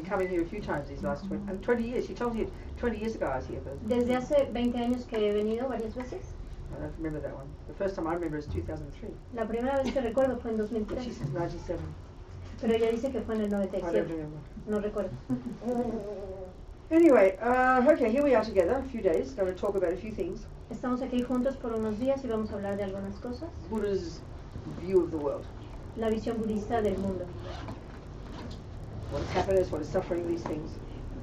coming here a few times these last 20 years. She told you 20 years ago I was here first. Desde hace 20 años que he venido varias veces. I don't remember that one. The first time I remember is 2003. La primera vez que recuerdo fue en But 2003. she says 97. Pero ella dice que fue en el I don't 97. remember. No recuerdo. Anyway, okay, here we are together, a few days, going to talk about a few things. Estamos aquí juntos por unos días y vamos a hablar de algunas cosas. Buddha's view of the world. La visión budista del mundo. What is happiness, what is suffering, these things.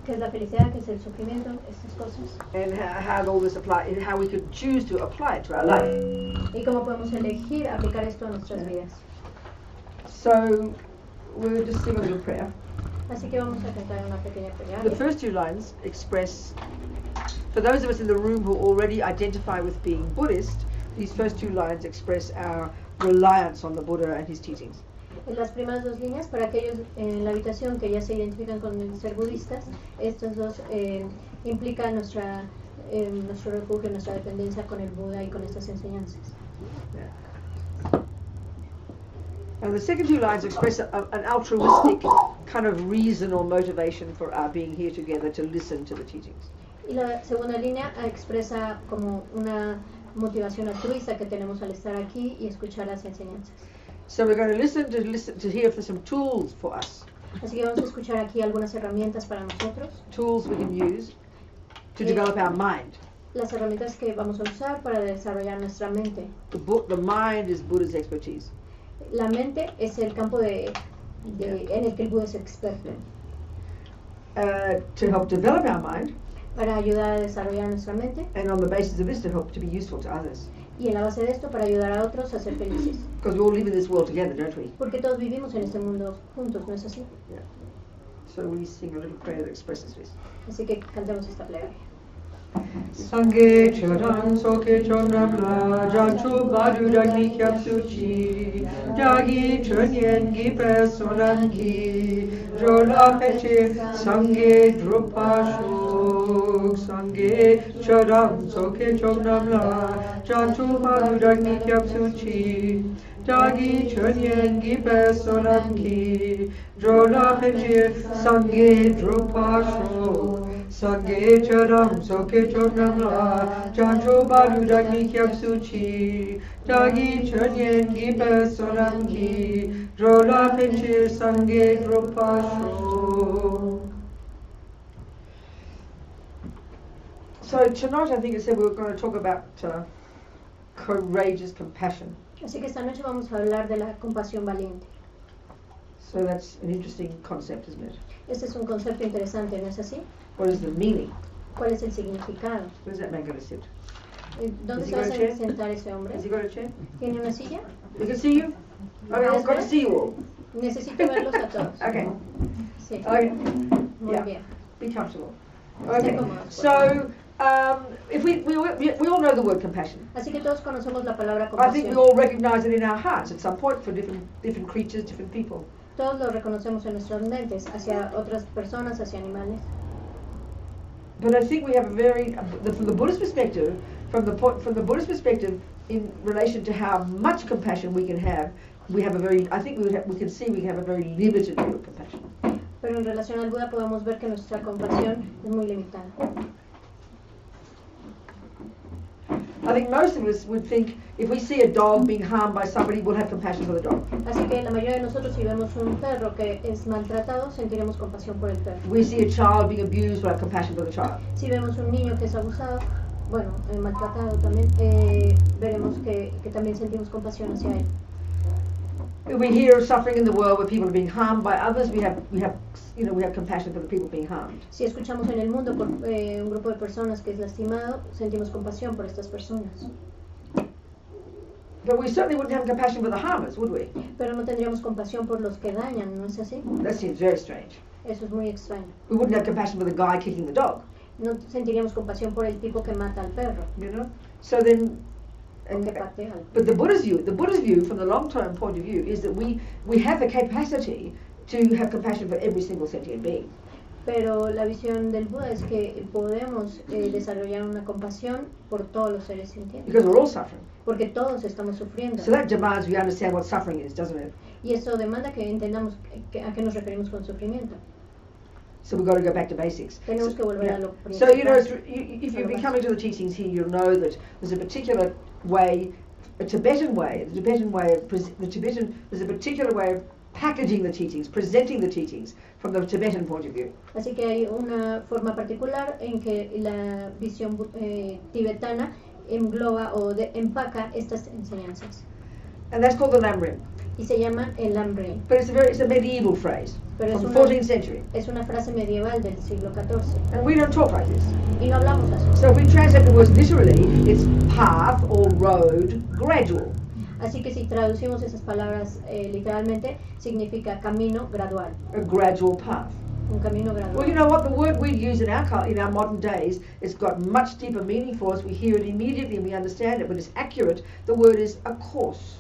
¿Qué es la felicidad? ¿Qué es el sufrimiento? Estas cosas. And how all this apply, and how we could choose to apply it to our life. Y cómo podemos elegir aplicar esto a nuestras vidas. So, we'll just sing a little prayer. Así que vamos a cantar una pequeña The plegaria. first two lines express, for those of us in the room who already identify with being Buddhist, these first two lines express our reliance on the Buddha and his teachings. En las primeras dos líneas, para aquellos en la habitación que ya se identifican con el ser budistas, estos dos implican nuestro refugio, nuestra dependencia con el Buda y con estas enseñanzas. And the second two lines express an altruistic kind of reason or motivation for our being here together to listen to the teachings. Y la segunda línea expresa como una motivación altruista que tenemos al estar aquí y escuchar las enseñanzas. So we're going to listen to hear for some tools for us. Así que vamos a escuchar aquí algunas herramientas para nosotros. Tools we can use to develop our mind. Las herramientas que vamos a usar para desarrollar nuestra mente. The mind is Buddha's expertise. La mente es el campo en el que el Buda es experto. To help develop our mind, Para ayudar a desarrollar nuestra mente and on the basis of this to help to be useful to others. y en la base de esto para ayudar a otros a ser felices. Because we all live in this world together, don't we? Porque todos vivimos en este mundo juntos, ¿no es así? Yeah. So we sing a little prayer that expresses this. Así que cantemos esta plegaria. Sangye charan soke chonamla janchu badu dagni kyapsuchi dagi chonyen gi personangi jola peche sangye drupashuk sangye charan soke chonamla janchu badu dagni kyapsuchi dagi chonyen gi personangi jola peche sangye drupashuk Sangye charam soke chonamla jancho badu dagi kyapsuchi dagi chonyen gi personangi drola peche sangye dropasho. So tonight I think I said we were going to talk about courageous compassion. Así que esta noche vamos a hablar de la compasión valiente. So that's an interesting concept, isn't it? Este es un concepto interesante, ¿no es así? What is the meaning? ¿Cuál es el significado? Where's that man going to sit? ¿Dónde Has he se va got a a chair? sentar ese hombre? Has he got a chair? ¿Tiene una silla? We can see you? Okay, I've got to see you all. Necesito verlos a todos. Okay. Sí. Okay. Muy Yeah. bien. Be comfortable. Estén Okay. cómodos, por So, if we all know the word compassion. Así que todos conocemos la palabra I think we compasión. all recognize it in our hearts at some point for different creatures, different people. Todos lo reconocemos en nuestras mentes, hacia otras personas, hacia animales. But I think we have a very, from the Buddhist perspective, from the Buddhist perspective, in relation to how much compassion we can have, we have a very, I think we can see we have a very limited view of compassion. Pero en relación al Buda podemos ver que nuestra compasión es muy limitada. I think most of us would think if we see a dog being harmed by somebody, we'll have compassion for the dog. Así que la mayoría de nosotros, si vemos un perro que es maltratado, sentiremos compasión por el perro. If we see a child being abused, we'll have compassion for the child. Si vemos un niño que es abusado, bueno, maltratado también, veremos que también sentimos compasión hacia él. If we hear of suffering in the world where people are being harmed by others, we have compassion for the people being harmed. Si escuchamos en el mundo por un grupo de personas que es lastimado, sentimos compasión por estas personas. But we certainly wouldn't have compassion for the harmers, would we? Pero no tendríamos compasión por los que dañan, ¿no es así? That seems very strange. Eso es muy extraño. We wouldn't have compassion for the guy kicking the dog, No sentiríamos compasión por el tipo que mata al perro, you know? So then, o que patea al perro. but the Buddha's view from the long-term point of view is that we have the capacity to have compassion for every single sentient being. Pero la visión del Buda es que podemos desarrollar una compasión por todos los seres sintientes, Because we're all suffering. porque todos estamos sufriendo. So that demands we understand what suffering is, doesn't it? Y eso demanda que entendamos a qué nos referimos con sufrimiento. So we've got to go back to basics. Tenemos que volver a lo So, you know, principal. if you've been coming to the teachings here, you'll know that there's a particular way, a Tibetan way, there's a particular way of packaging the teachings, presenting the teachings from the Tibetan point of view. Así que hay una forma particular en que la visión tibetana engloba o empaca estas enseñanzas. And that's called the Lamrim. Y se llama el Lamrim. But it's a medieval phrase Pero from the 14th century. es una frase medieval del siglo XIV. And we don't talk like this. Y no hablamos así. So if we translate the words literally, it's path or road gradual. Así que si traducimos esas palabras literalmente, significa camino gradual. A gradual path. Un camino gradual. Well, you know what? The word we use in our modern days, it's got much deeper meaning for us. We hear it immediately and we understand it, but it's accurate. The word is a course.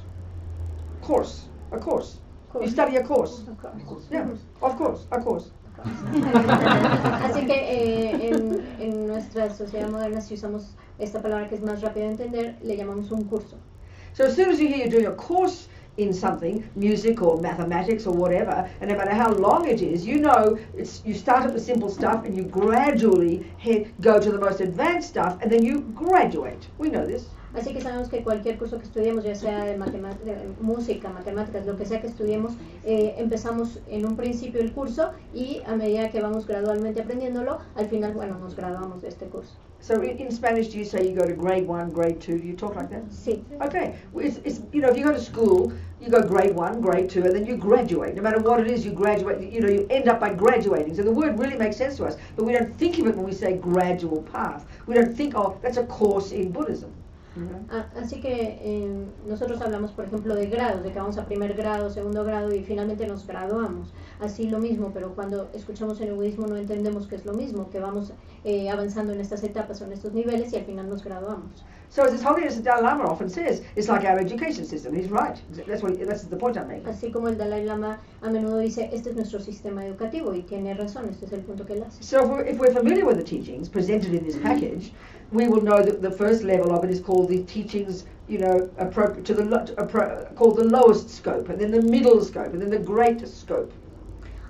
Course. A course. You study a course. Yeah, of course, a course. Así que en nuestra sociedad moderna, si usamos esta palabra que es más rápida de entender, le llamamos un curso. So as soon as you hear you're doing a course in something, music or mathematics or whatever, and no matter how long it is, you know you start at the simple stuff and you gradually go to the most advanced stuff and then you graduate. We know this. Así que sabemos que cualquier curso que estudiemos, ya sea de música, matemáticas, lo que sea que estudiemos, empezamos en un principio el curso y a medida que vamos gradualmente aprendiéndolo, al final, bueno, nos graduamos de este curso. So in Spanish, do you say you go to grade 1, grade 2? Do you talk like that? Sí. Okay. Well, it's you know, if you go to school, you go grade 1, grade 2, and then you graduate. No matter what it is, you graduate. You know, you end up by graduating. So the word really makes sense to us, but we don't think of it when we say gradual path. We don't think, oh, that's a course in Buddhism. Así que nosotros hablamos, por ejemplo, de grados, de que vamos a primer grado, segundo grado y finalmente nos graduamos. Así lo mismo, pero cuando escuchamos en el budismo no entendemos que es lo mismo, que vamos avanzando en estas etapas o en estos niveles y al final nos graduamos. So as His Holiness the Dalai Lama often says, it's like our education system. He's right. That's the point I'm making. Así como el Dalai Lama a menudo dice, este es nuestro sistema educativo y tiene razón, este es el punto que él hace. So if we're familiar with the teachings presented in this package, we will know that the first level of it is called the teachings, you know, appropriate to called the lowest scope, and then the middle scope, and then the greatest scope.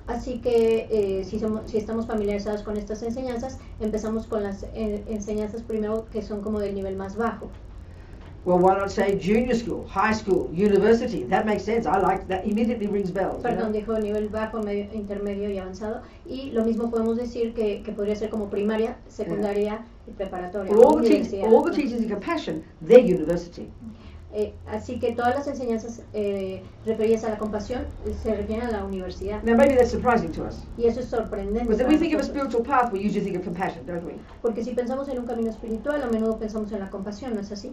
Así que si estamos familiarizados con estas enseñanzas, empezamos con las enseñanzas primero que son como del nivel más bajo. Well, why not say junior school, high school, university? That makes sense. I like that. Immediately rings bells. Perdón, dijo nivel bajo, medio, intermedio y avanzado. Y lo mismo podemos decir que podría ser como primaria, secundaria y preparatoria. Well, all the teachings in compassion, they're university. Así que todas las enseñanzas referidas a la compasión se refieren a la universidad. Now maybe that's surprising to us. Y eso es sorprendente. Because if we think of a spiritual path, we usually think of compassion, don't we? Porque si pensamos en un camino espiritual, a menudo pensamos en la compasión, ¿no es así?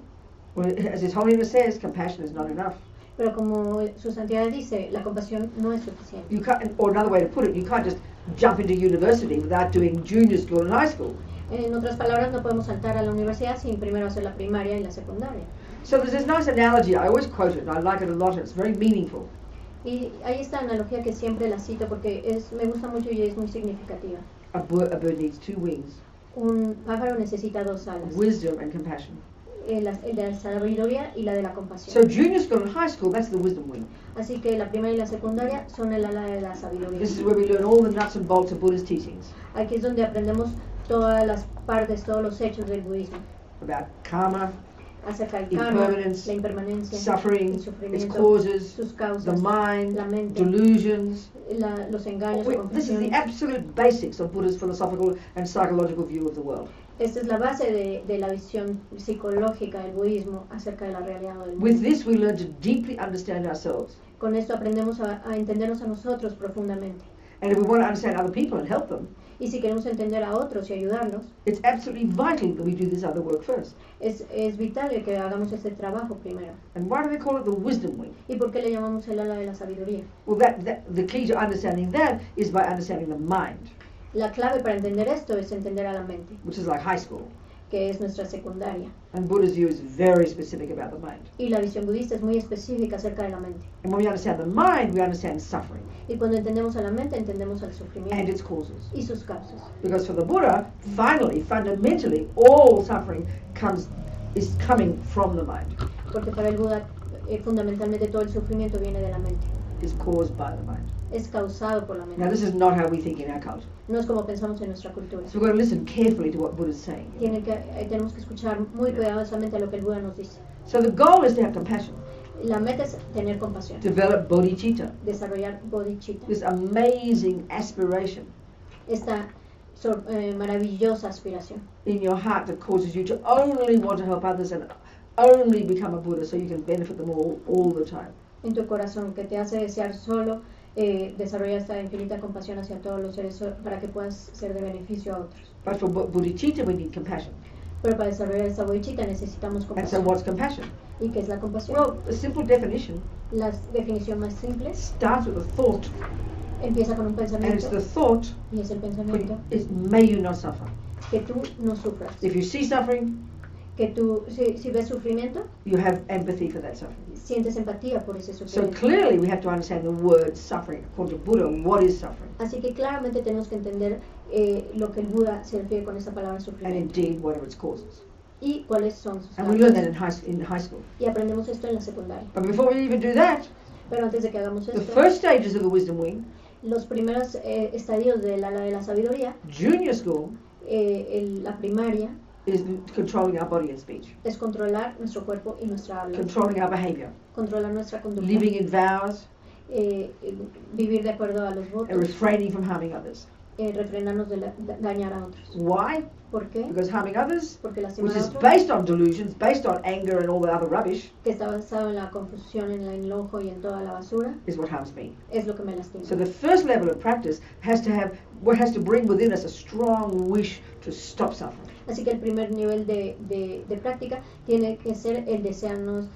Well, as His Holiness says, compassion is not enough. Pero como su santidad dice, la compasión no es suficiente. You can't, or another way to put it, you can't just jump into university without doing junior school and high school. En otras palabras, no podemos saltar a la universidad sin primero hacer la primaria y la secundaria. So there's this nice analogy, I always quote it, and I like it a lot, it's very meaningful. Y hay esta analogía que siempre la cito porque me gusta mucho y es muy significativa. A bird needs 2 wings. Un pájaro necesita 2 alas. Wisdom and compassion. La sabiduría y la de la compasión. So junior school and high school, that's the wisdom wing. Así que la primaria y la secundaria son el ala de la sabiduría. This is where we learn all the nuts and bolts of Buddha's teachings. Aquí es donde aprendemos todas las partes, todos los hechos del budismo. About karma, Acerca del karma, impermanence, la impermanencia, suffering, el its sufrimiento, causes, sus causas, the mind, la mente, delusions. los engaños, This is the confusiones. absolute basics of Buddha's philosophical and psychological view of the world. Esta es la base de la visión psicológica del budismo acerca de la realidad del mundo. With this we learn to deeply understand ourselves. Con esto aprendemos a entendernos a nosotros profundamente. And if we want to understand other people and help them, Y si queremos entender a otros y ayudarlos, it's absolutely vital that we do this other work first. es vital el que hagamos este trabajo primero. And why do they call it the wisdom wing? ¿Y por qué le llamamos el ala de la sabiduría? Well, the key to understanding that is by understanding the mind, La clave para entender esto es entender a la mente, which is like high school. que es nuestra secundaria. And Buddha's view is very specific about the mind. Y la visión budista es muy específica acerca de la mente. And when we understand the mind, we understand suffering Y cuando entendemos a la mente, entendemos al and sufrimiento its causes. y sus causas. Because for the Buddha, finally, fundamentally, all suffering is coming from the mind. Porque para el Buda, fundamentalmente todo el sufrimiento viene de la mente. is caused by the mind. Es causado por la mente. Now, this is not how we think in our culture. No es como pensamos en nuestra cultura. So we've got to listen carefully to what Buddha is saying. Tenemos que escuchar muy cuidadosamente a lo que el Buda nos dice. So the goal is to have compassion. La meta es tener compasión. Develop bodhicitta. Desarrollar bodhicitta. This amazing aspiration. Esta maravillosa aspiración. In your heart that causes you to only want to help others and only become a Buddha so you can benefit them all the time. En tu corazón, que te hace desear solo desarrollar esta infinita compasión hacia todos los seres para que puedas ser de beneficio a otros. But for bodhicitta we need compassion. Pero para desarrollar esta bodhicitta necesitamos compasión. And so what's compassion? ¿Y qué es la compasión? Well, a simple definition. La definición más simple Starts with a thought. Empieza con un And it's pensamiento. the thought Y es el pensamiento. is may you not suffer. Que tú no sufras. If you see suffering, Que tú, si ves sufrimiento, you have empathy for that suffering. sientes empatía por ese So sufrimiento. clearly we have to understand the word suffering. According to Buddha, what is suffering? Así que claramente tenemos que entender lo que el Buda se refiere con esta palabra And sufrimiento. indeed what are its causes. Y cuáles son sus And we learn causas. that in high school. Y aprendemos esto en la secundaria. But before we even do that, Pero antes de que hagamos the esto, first stages of the wisdom wing, los primeros estadios del ala de la sabiduría, junior school, la primaria, is controlling our body and speech, es controlar nuestro cuerpo y nuestra habla, controlling our behavior, controlar nuestra conducta, living in vows, vivir de acuerdo a los and votos, refraining from harming others. refrenarnos de dañar a otros. Why? ¿Por qué? Because harming others, Porque which lastimar a is otros, based on delusions, based on anger and all the other rubbish, que está basado en la confusión, en el enojo y en toda la basura, is what harms me. es lo que me lastima. So the first level of practice has to bring within us a strong wish to stop suffering. Así que el primer nivel de práctica tiene que ser el desearnos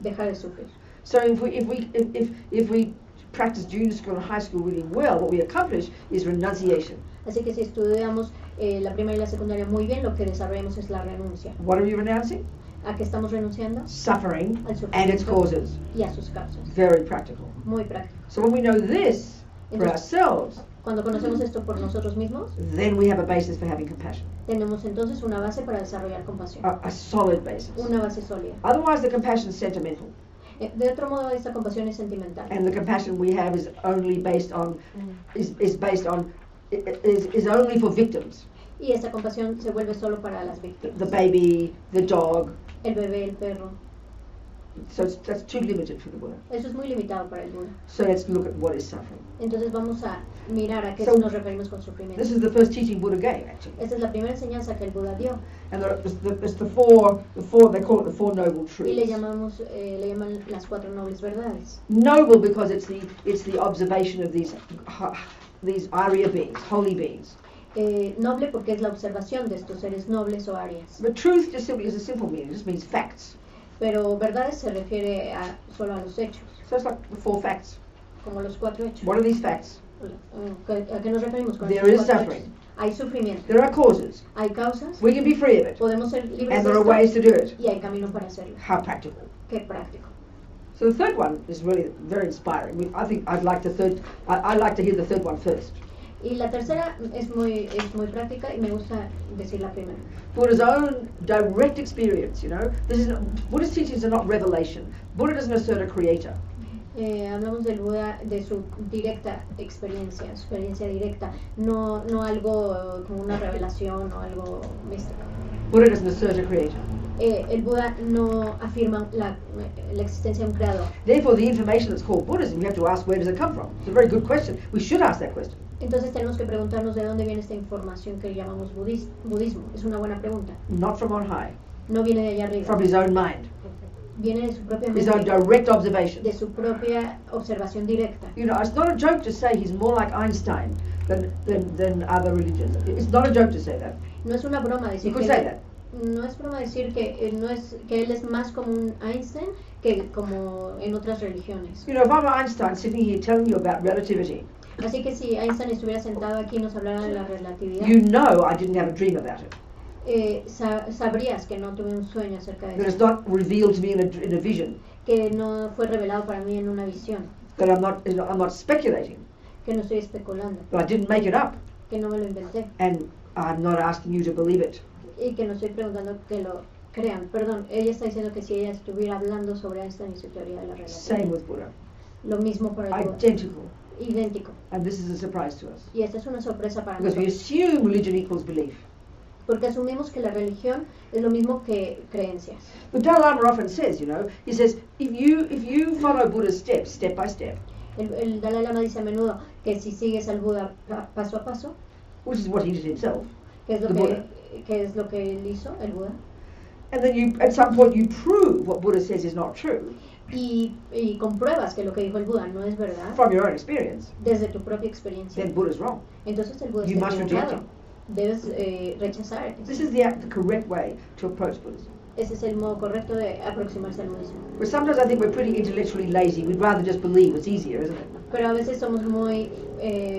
dejar de sufrir. So if we practice junior school and high school really well, what we accomplish is renunciation. Así que si estudiamos la primaria y la secundaria muy bien, lo que desarrollamos es la renuncia. What are we renouncing? ¿A qué estamos renunciando? Suffering Al and its sufrimiento causes. y a sus causas. Very practical. Muy práctico. So when we know this for Entonces, ourselves, cuando conocemos esto por nosotros mismos, then we have a basis for having compassion, tenemos entonces una base para desarrollar compasión. a solid basis. Una base sólida. Otherwise, the compassion is sentimental, De otro modo, esta compasión es sentimental. and the compassion we have is only based on is only for victims. Y esta compasión se vuelve solo para las The víctimas. baby, the dog. El bebé, el perro. So that's too limited for the Buddha. Eso es muy limitado para el Buda. So let's look at what is suffering. Entonces vamos a mirar a qué So, nos referimos con sufrimiento. This is the first teaching Buddha gave, actually. Esta es la primera enseñanza que el Buda dio. And there's the four, they call it the Four Noble Y le Truths. llaman las cuatro nobles verdades. Noble because it's the observation of these Arya beings, holy beings. Noble porque es la observación de estos seres nobles o arias. But truth just simply is a simple meaning, it just means facts. Pero verdades se refiere solo a los hechos, So it's like the four facts. como los cuatro hechos. What are these facts? ¿A qué nos referimos con There estos is cuatro suffering. hechos? Hay sufrimiento, There are causes. hay causas, We can be free of it. podemos ser libres And de there are ways esto to do it. y hay camino para hacerlo. How practical. Qué práctico. So the third one is really very inspiring. I think I'd like I'd like to hear the third one first. Y la tercera es muy práctica y me gusta decir la primera. Buddha's own direct experience, Buddha's teachings are not revelation. Buddha doesn't assert a creator. Hablamos del Buda, de su directa experiencia directa, no algo como una revelación o algo místico. Buddha doesn't assert a creator. El Buda no afirma la existencia de un creador. Therefore, the information that's called Buddhism, you have to ask, where does it come from? It's a very good question. We should ask that question. Entonces tenemos que preguntarnos de dónde viene esta información que llamamos budismo. Es una buena pregunta. Not from on high, No viene de allá arriba. from his own mind, Viene de su propia his own mente, direct observation. de su propia observación directa. It's not a joke to say he's more like Einstein than other religions. It's not a joke to say that. No es una broma decir You could que say that. no es broma decir que él es más como un Einstein que como en otras religiones. If I'm Einstein sitting here telling you about relativity, Así que si Einstein estuviera sentado aquí y nos hablara de la relatividad, you know I didn't have a dream about it. Sabrías que no tuve un sueño acerca de That it's eso, not revealed to me in a vision. que no fue revelado para mí en una visión, That I'm not speculating. que no estoy especulando, But I didn't make it up. que no me lo inventé And I'm not asking you to believe it. y que no estoy preguntando que lo crean. Perdón, ella está diciendo que si ella estuviera hablando sobre Einstein y su teoría de la Same relatividad. with Buddha. Lo mismo para el Buda. Identical. Idéntico. And this is a surprise to us. Y esta es una sorpresa para Because we nosotros. assume religion equals belief. Porque asumimos que la religión es lo mismo que creencias. The Dalai Lama often says, he says, if you follow Buddha's steps, step by step, El Dalai Lama dice a menudo que si sigues al Buda paso a paso, which is what he did himself, que es lo the que, Buddha. que es lo que él hizo, el Buda, and then at some point you prove what Buddha says is not true y compruebas que lo que dijo el Buda no es verdad from your own experience, desde tu propia experiencia, then Buddha's wrong. entonces el Buda You está must reject equivocado. him. Debes rechazar. This is the correct way to approach Buddhism. Ese es el modo correcto de aproximarse al budismo. But sometimes I think we're pretty intellectually lazy. We'd rather just believe. It's easier, isn't it? Pero a veces somos muy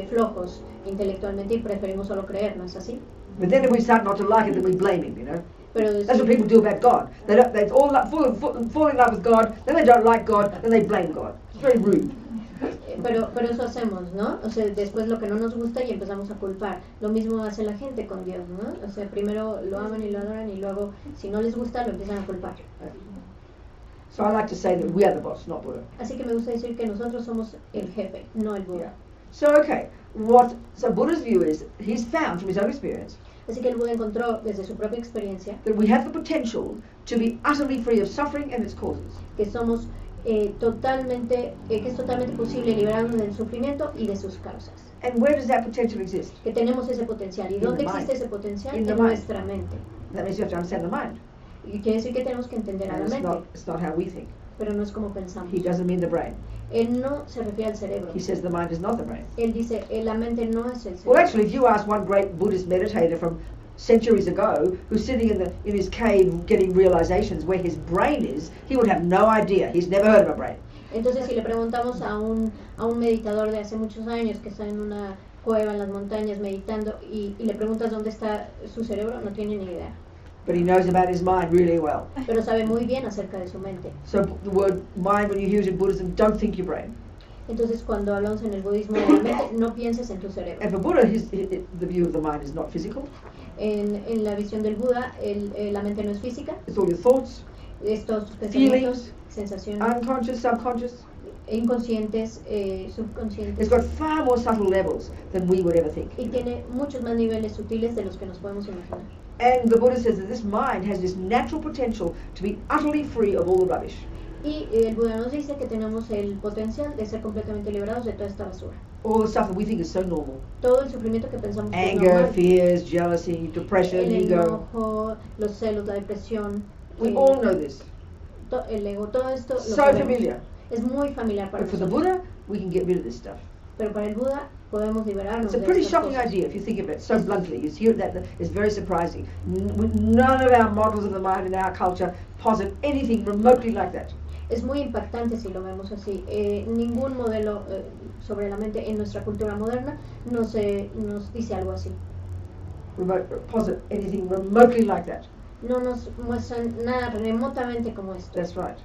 flojos intelectualmente y preferimos solo creer, ¿no es así? But then if we start not to like it, then we blame him, Pero That's what people do about God. They fall in love with God, then they don't like God, then they blame God. It's very rude. Pero eso hacemos, ¿no? O sea, después lo que no nos gusta y empezamos a culpar. Lo mismo hace la gente con Dios, ¿no? O sea, primero lo aman y lo adoran y luego, si no les gusta, lo empiezan a culpar. So I like to say that we are the boss, not Buddha. Así que me gusta decir que nosotros somos el jefe, no el Buda. Yeah. So so Buddha's view is, he's found from his own experience Así que el Buda encontró desde su propia experiencia that we have the potential to be utterly free of suffering and its causes. que somos que es totalmente posible liberarnos del sufrimiento y de sus causas. And where does that potential exist? Que tenemos ese potencial. ¿Y In dónde the existe mind. ese potencial? In the En mind. nuestra mente. That means you have to understand the mind. Y quiere decir que tenemos que entender a And la mente, it's not how we think. pero no es como pensamos. He doesn't mean the brain. Él no se refiere al cerebro. He says the mind is not the brain. Él dice, la mente no es el cerebro. Well, actually, if you ask one great Buddhist meditator from centuries ago, who's sitting in his cave getting realizations where his brain is, he would have no idea. He's never heard of a brain. Entonces, si le preguntamos a un meditador de hace muchos años que está en una cueva en las montañas meditando y le preguntas dónde está su cerebro, no tiene ni idea. But he knows about his mind really well. Pero sabe muy bien acerca de su mente. So the word mind, when you use it in Buddhism, don't think your brain. Entonces, cuando hablamos en el budismo de la mente, no pienses en tu cerebro. And for Buddha, the view of the mind is not physical. En la visión del Buda, la mente no es física, It's all your thoughts, es todos tus pensamientos, feelings, sensaciones, unconscious, subconscious. inconscientes, It's subconscientes, got far more subtle levels than we would ever think. y tiene muchos más niveles sutiles de los que nos podemos imaginar. And the Buddha says that this mind has this natural potential to be utterly free of all the rubbish. Y el Buda nos dice que tenemos el potencial de ser completamente liberados de toda esta basura. All the stuff that we think is so normal. Todo el sufrimiento que pensamos que es Anger, normal, fears, jealousy, depression, el ego. enojo, los celos, la depresión, We all know this. el ego, todo esto lo So sabemos. familiar. Es muy familiar para But for the nosotros. Buddha, we can get rid of this stuff. Pero para el Buda podemos liberarnos It's a de pretty estas shocking cosas. idea if you think of it so bluntly. You hear that it's very surprising. None of our models of the mind in our culture posit anything remotely like that. Es muy impactante si lo vemos así. Ningún modelo sobre la mente en nuestra cultura moderna nos dice algo así. Posit anything remotely like that. No nos muestran nada remotamente como esto. That's right.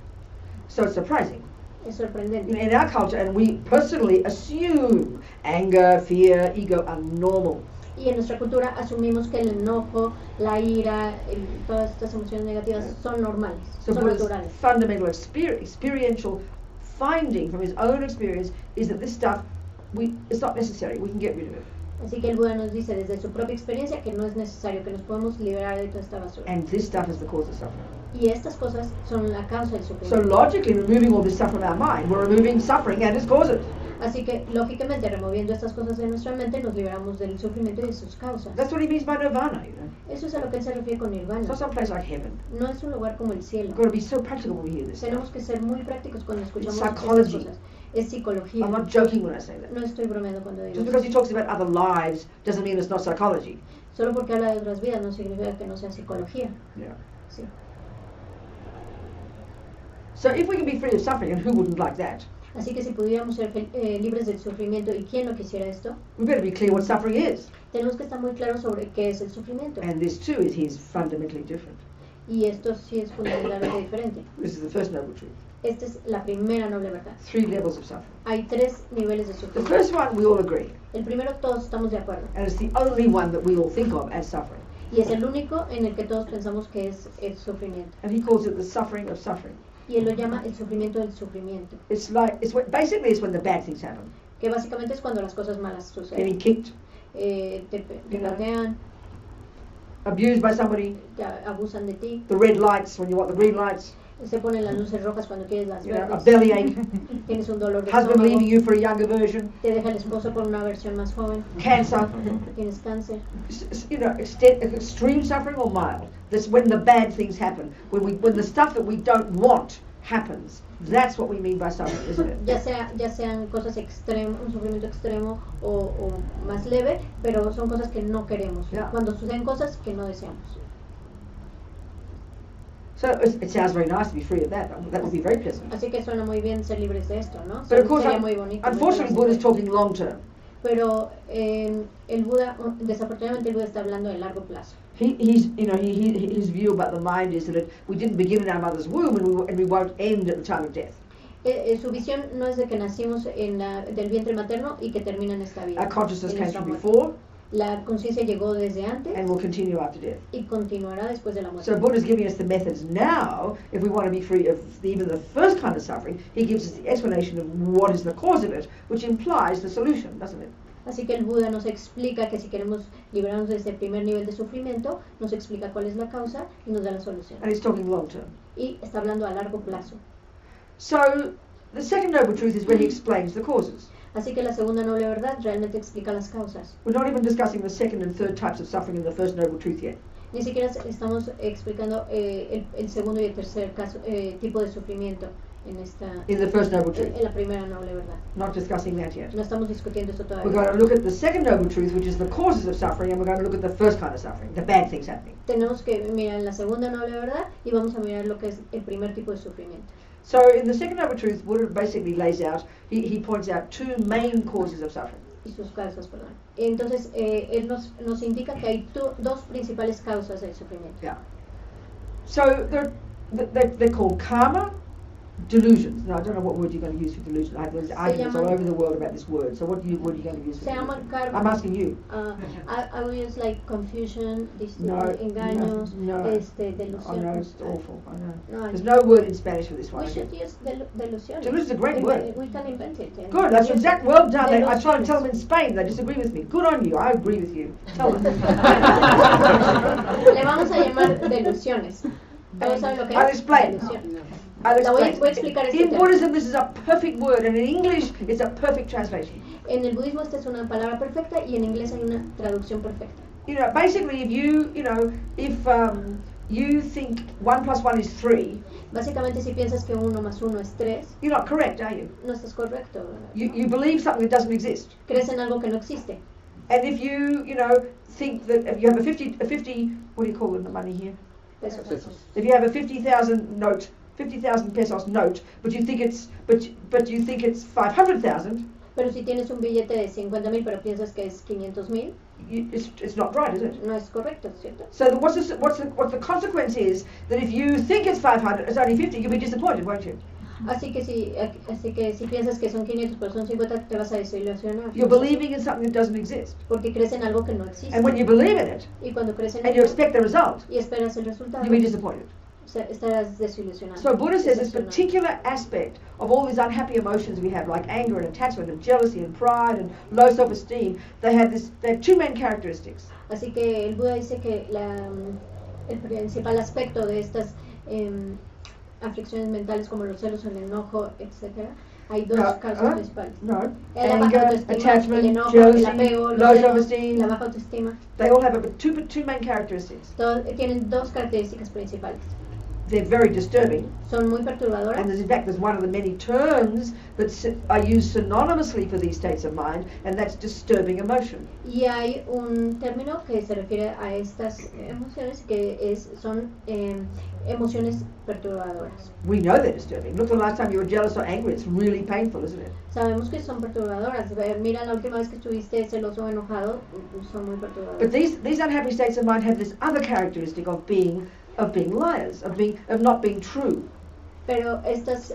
So it's surprising. Es sorprendente. In our culture, and we personally assume anger, fear, ego are normal. Y en nuestra cultura asumimos que el enojo, la ira, todas estas emociones negativas son normales, So son Buddha's naturales. fundamental experiential finding from his own experience is that this stuff, it's not necessary. We can get rid of it. Así que el Buda nos dice desde su propia experiencia que no es necesario, que nos podemos liberar de toda esta basura. And this stuff is the cause of suffering. Y estas cosas son la causa del So sufrimiento. logically, removing all this stuff from our mind, we're removing suffering and its causes. Así que, lógicamente, removiendo estas cosas de nuestra mente, nos liberamos del sufrimiento y de sus causas. That's what he means by nirvana, Eso es a lo que él se refiere con It's nirvana. not some place like heaven. No es un lugar como el cielo. We've got to be so practical when we hear this Tenemos stuff. que ser muy prácticos cuando escuchamos It's estas psychology. cosas. Es psicología. I'm not joking when I say that. No estoy bromeando cuando digo Just eso. because he talks about other lives doesn't mean it's not psychology. Solo porque habla de otras vidas no significa que no sea psicología. Yeah. Sí. So if we can be free of suffering, and who wouldn't like that, Así que si pudiéramos ser libres del sufrimiento, ¿y quién no quisiera esto? we better be clear what suffering is. Tenemos que estar muy claros sobre qué es el sufrimiento. And this too is his fundamentally different. Y esto sí es fundamentalmente diferente. This is the first noble truth. Esta es la primera noble verdad. 3 levels of suffering. Hay 3 niveles de The sufrimiento. first one we all agree, El primero todos estamos de acuerdo. and it's the only one that we all think of as suffering. Y es el único en el que todos pensamos que es el sufrimiento. And he calls it the suffering of suffering. Y él lo llama el sufrimiento del sufrimiento. Basically it's when the bad things happen. Que básicamente es cuando las cosas malas suceden. Getting kicked. Te patean. Abused by somebody. Te abusan de ti. The red lights when you want the green lights. Se ponen las luces rojas cuando quieres las verdes. A bellyache. Tienes un dolor de Husband estómago. leaving you for a younger version. Te deja el esposo por una versión más joven. Cancer. Tienes cáncer. Extreme suffering or mild. That's when the bad things happen. When the stuff that we don't want happens. That's what we mean by suffering, isn't it? Ya sean cosas extremas, un sufrimiento extremo o más leve, pero son cosas que no queremos. Yeah. Cuando suceden cosas que no deseamos. So it sounds very nice to be free of that. That would be very pleasant. Así que suena muy bien ser libres de esto, ¿no? But of course, Sería muy bonito. unfortunately, Buddha is talking long term. Pero el Buda, desafortunadamente, el Buda está hablando de largo plazo. His view about the mind is that we didn't begin in our mother's womb and we won't end at the time of death. Su visión no es de que nacimos del vientre materno y que termina en esta vida. Our consciousness came from before. La conciencia llegó desde antes and will continue after death. Y continuará después de la muerte. So Buddha's giving us the methods now, if we want to be free of even the first kind of suffering. He gives us the explanation of what is the cause of it, which implies the solution, doesn't it? Así que el Buda nos explica que si queremos liberarnos de este primer nivel de sufrimiento, nos explica cuál es la causa y nos da la solución. And he's talking long term. Y está hablando a largo plazo. So the second noble truth is when he explains the causes. Así que la segunda noble verdad realmente explica las causas. We're not even discussing the second and third types of suffering in the first noble truth yet. Ni siquiera estamos explicando el segundo y el tercer tipo de sufrimiento in the first noble truth. En la primera noble verdad. Not discussing that yet. No estamos discutiendo esto todavía. We're going to look at the second noble truth, which is the causes of suffering, and we're going to look at the first kind of suffering, the bad things happening. Tenemos que mirar la segunda noble verdad y vamos a mirar lo que es el primer tipo de sufrimiento. So in the second noble truth, Buddha basically lays out, he points out two main causes of suffering. Y sus causas, perdón. Entonces, él nos indica que hay dos principales causas del sufrimiento. Yeah. So they're called karma, delusions. Now I don't know what word you're going to use for delusion. I have those arguments all over the world about this word. So what word are you going to use for delusion? Karma. I'm asking you. I will use like confusion, delusions. engaños, I know, it's awful. I know. No, there's no word in Spanish for this one. We should use delusiones. Delusion is a great word. We can invent it. Good, that's exactly, well done. I try to tell them in Spain, they disagree with me. Good on you, I agree with you. Tell them. Le vamos a llamar delusiones. ¿Todos saben lo que es? I'll explain. Voy a explicar in Buddhism, this is a perfect word, and in English, it's a perfect translation. En el budismo esta es una palabra perfecta y en inglés hay una traducción perfecta. You know, basically, if you think 1 plus 1 is 3. Básicamente, si piensas que 1 más 1 es 3. You're not correct, are you? No estás correcto. You believe something that doesn't exist. Crees en algo que no existe. And if you think that if you have a 50, what do you call the money here? Pesos. If you have a 50,000 pesos note, but you think it's 500,000. Pero si tienes un billete de 50,000 pero piensas que es 500,000. It's not right, is it? No es correcto, ¿cierto? So what the consequence is that if you think it's 500, it's only 50, you'll be disappointed, won't you? Así que si piensas que son 500 pero son 50, te vas a desilusionar. You're believing in something that doesn't exist. Porque crees en algo que no existe. And when you believe in it, y cuando crees en and you expect the result, y esperas el resultado, you'll be disappointed. Estarás desilusionado. So Buddha says this particular aspect of all these unhappy emotions we have, like anger and attachment and jealousy and pride and low self-esteem, they have two main characteristics. Así que el Buda dice que el principal aspecto de estas aflicciones mentales como los celos, el enojo, etc. Hay dos causas principales. No. La baja autoestima, attachment, el enojo, jealousy, el apego, low self-esteem. La baja autoestima. They all have two main characteristics. Tienen dos características principales. They're very disturbing. Son muy perturbadoras. And in fact, there's one of the many terms that are used synonymously for these states of mind, and that's disturbing emotion. Y hay un término que se refiere a estas emociones que son emociones perturbadoras. We know they're disturbing. Look, the last time you were jealous or angry, it's really painful, isn't it? Sabemos que son perturbadoras. Mira, la última vez que estuviste celoso o enojado, son muy perturbadoras. But these unhappy states of mind have this other characteristic of being liars, of not being true. Pero estas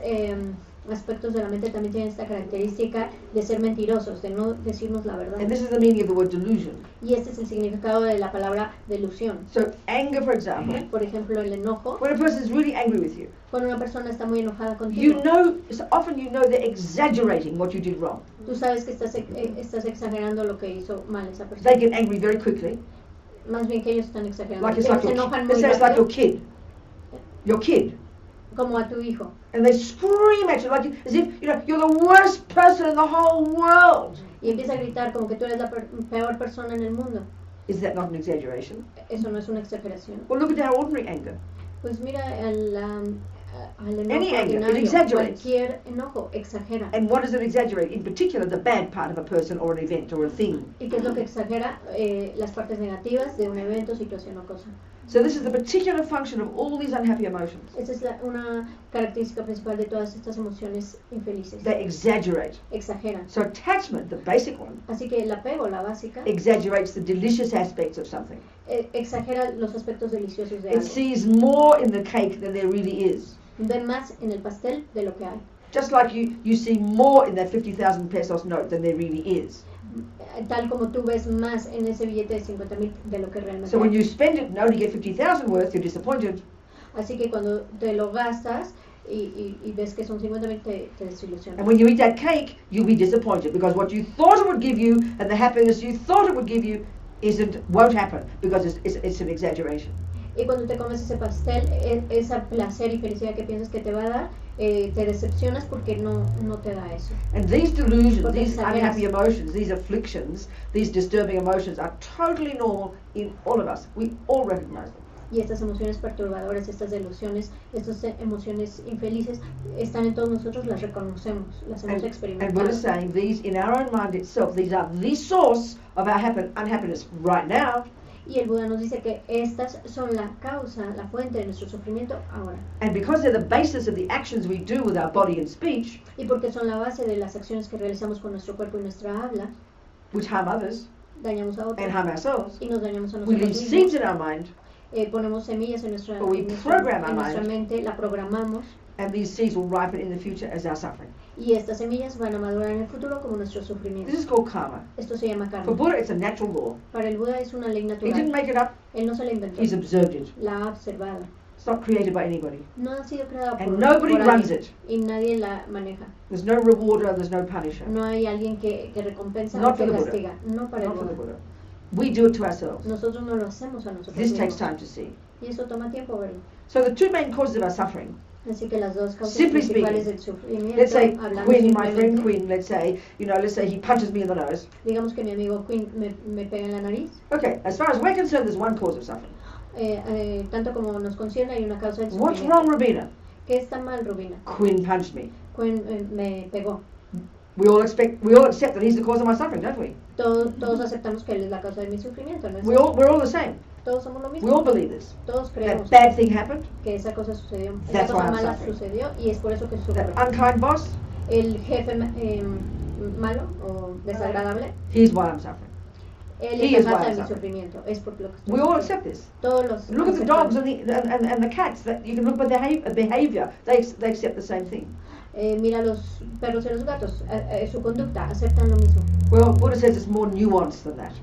aspectos de la mente también tienen esta característica de ser mentirosos, de no decirnos la verdad. And this is the meaning of the word delusion. Y este es el significado de la palabra delusión. So anger, for example, Por ejemplo, el enojo. when a person is really angry with you, Cuando una persona está muy enojada contigo, you know, so often you know they're exaggerating what you did wrong. tú sabes que estás exagerando lo que hizo mal esa persona. They get angry very quickly. Más bien que ellos están exagerando. Like it's Ellos like se your, enojan let's muy say it's like rápido, your kid, como a tu hijo. and they scream at you like you, as if you're the worst person in the whole world. Y empieza a gritar como que tú eres la peor persona en el mundo. Is that not an exaggeration? Eso no es una exageración. Well, look at our ordinary anger. Pues mira, al enojo Any anger, it ordinario, exaggerates. cualquier enojo exagera. And what does it exaggerate? In particular, the bad part of a person or an event or a thing. ¿Y qué es lo que exagera? Las partes negativas de un evento, situación o cosa. So this is the particular function of all these unhappy emotions. Esa es una característica principal de todas estas emociones infelices. They exaggerate. Exageran. So attachment, the basic one, Así que el apego, la básica, exaggerates the delicious aspects of something. exagera los aspectos deliciosos de It algo. sees more in the cake than there really is. Ve más en el pastel de lo que hay. Just like you see more in that 50,000 pesos note than there really is. Tal como tú ves más en ese billete de 50,000 de lo que realmente So when hay. you spend it and only get 50,000 worth, you're disappointed. Así que cuando te lo gastas y ves que son 50,000 te desilusionas. And when you eat that cake, you'll be disappointed because what you thought it would give you and the happiness you thought it would give you won't happen because it's an exaggeration. Y cuando te comes ese pastel, ese placer y felicidad que piensas que te va a dar, te decepcionas porque no te da eso. And these delusions, Porque these exageras. unhappy emotions, these afflictions, these disturbing emotions are totally normal in all of us. We all recognize them. Y estas emociones perturbadoras, estas delusiones, estas emociones infelices, están en todos nosotros, las reconocemos, las hemos And Buddha experimentado. is saying these, in our own mind itself, these are the source of our unhappiness right now. Y el Buda nos dice que estas son la causa, la fuente de nuestro sufrimiento ahora. And because they're the basis of the actions we do with our body and speech, Y porque son la base de las acciones que realizamos con nuestro cuerpo y nuestra habla, which harm others dañamos a otros and harm ourselves, y nos dañamos a we nosotros leave mismos. seeds in our mind, Ponemos semillas en nuestra, Or we en nuestra, program our en nuestra mind. mente, la programamos and these seeds will ripen in the future as our suffering. y estas semillas van a madurar en el futuro como nuestro This sufrimiento. is called karma. Esto se llama For karma. Buddha, it's a natural law. Para el Buda es una ley He didn't natural. make it up, Él no se la inventó, he's observed it. la ha observado. It's not created by anybody. No ha sido creada And por nobody por runs alguien it. y nadie la maneja. There's no rewarder, there's no punisher. No hay alguien que recompensa Not o que for the Buddha. castiga. No para Not el for the Buda. Buddha. We do it to ourselves. Nosotros no lo hacemos a nosotros This takes mismos. time to see. Y eso toma tiempo verlo. So the two main causes of our suffering, Así que las dos causas Simply principales speaking, del sufrimiento, let's say hablando Quinn, my friend simplemente, Quinn, let's say he punches me in the nose. digamos que mi amigo Quinn me pega en la nariz. Okay, as far as we're concerned, there's one cause of suffering. Tanto como nos concierne hay una causa del What's sufrimiento. wrong, Robina? ¿Qué está mal, Robina? Quinn punched me. Quinn me pegó. We all accept that he's the cause of my suffering, don't we? Todos aceptamos que él es la causa de mi sufrimiento, ¿no es We're all the same. Todos somos lo We mismo. all believe this. Todos That creemos bad thing happened. que esa cosa sucedió. Esa That's why cosa I'm mala suffering. sucedió y es por eso que sufro. That unkind boss. El jefe malo o desagradable, Here's why I'm suffering. él He es is la why causa I'm de mi suffering. sufrimiento. Es por lo que estoy We all sufriendo. accept this. Todos los Look at the aceptamos. dogs and the cats. That you can look at their behavior. They accept the same thing. Mira los perros y los gatos, su conducta, aceptan lo mismo. Well, Buddha says it's more nuanced than that.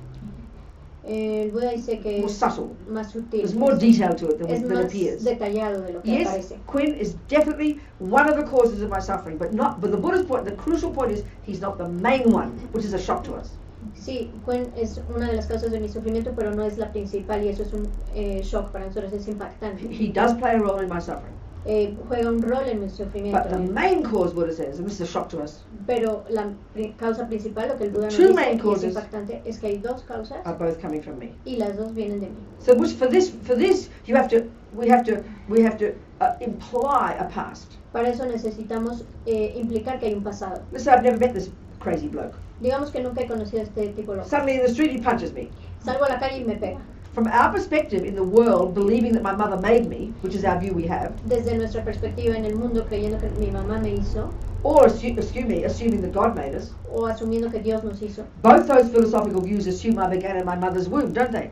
El Buda dice que More es subtle. más sutil, There's more detail to it es than más appears. detallado de lo que Yes, aparece. Quinn is definitely one of the causes of my suffering, but the Buddha's point, the crucial point is he's not the main one, which is a shock to us. Sí, Quinn es una de las causas de mi sufrimiento, pero no es la principal y eso es un shock para nosotros, es impactante. He does play a role in my suffering. Juega un rol en mi sufrimiento. But the main cause, Buddha says, and this is a shock to us, Pero la causa principal, lo que el Buda nos Two dice, main y es causes impactante, es que hay dos causas are both coming from me. y las dos vienen de mí. So for this, we have to imply a past. Para eso necesitamos implicar que hay un pasado. Let's say I've never met this crazy bloke. Digamos que nunca he conocido a este tipo loco. Suddenly in the street he punches me. Salgo a la calle y me pega. From our perspective in the world, believing that my mother made me, which is our view we have, Desde nuestra perspectiva en el mundo, creyendo que mi mamá me hizo, or assuming that God made us, o asumiendo que Dios nos hizo, both those philosophical views assume I began in my mother's womb, don't they?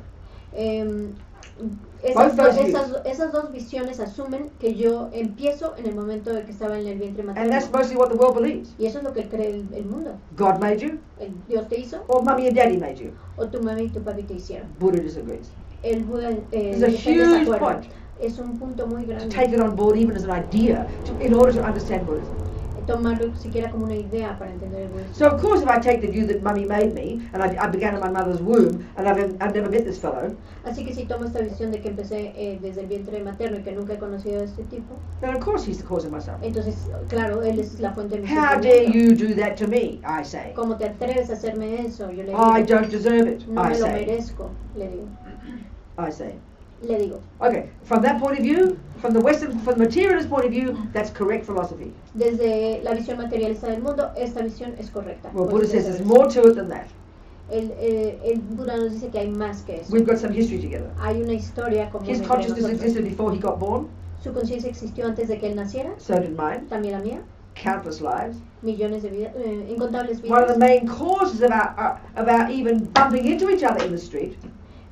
Esas dos visiones asumen que yo empiezo en el momento de que estaba en el vientre materno. And that's mostly what the world believes. Y eso es lo que cree el mundo. God made you, Dios te hizo, or mummy and daddy made you. o tu mami y tu papi te hicieron. Buddha disagrees. El Buda It's a huge point. Es un punto muy To grande. take it on board even as an idea in order to understand Buddhism. Tomarlo siquiera como una idea para entender el budismo. So of course if I take the view that mummy made me and I began in my mother's womb and I've never met this fellow, Así que si tomo esta visión de que empecé desde el vientre materno y que nunca he conocido a este tipo, then of course he's the cause of my suffering. entonces, claro, él es la fuente de mi How dare sufrimiento. you do that to me, I say. ¿Cómo te atreves a hacerme eso? Yo le digo, I don't deserve it, no I me lo say. merezco, le digo. I say. Le digo. Okay, from that point of view, from the materialist point of view, that's correct philosophy. Desde la visión materialista del mundo, esta visión es correcta. Well, Buddha says there's more to it than that. El Buda nos dice que hay más que eso. We've got some history together. Hay una historia común His entre consciousness nosotros. existed before he got born, Su conciencia existió antes de que él naciera, so did mine. también la mía, Countless lives. millones de vidas, incontables One of the vidas. main causes of our even bumping into each other in the street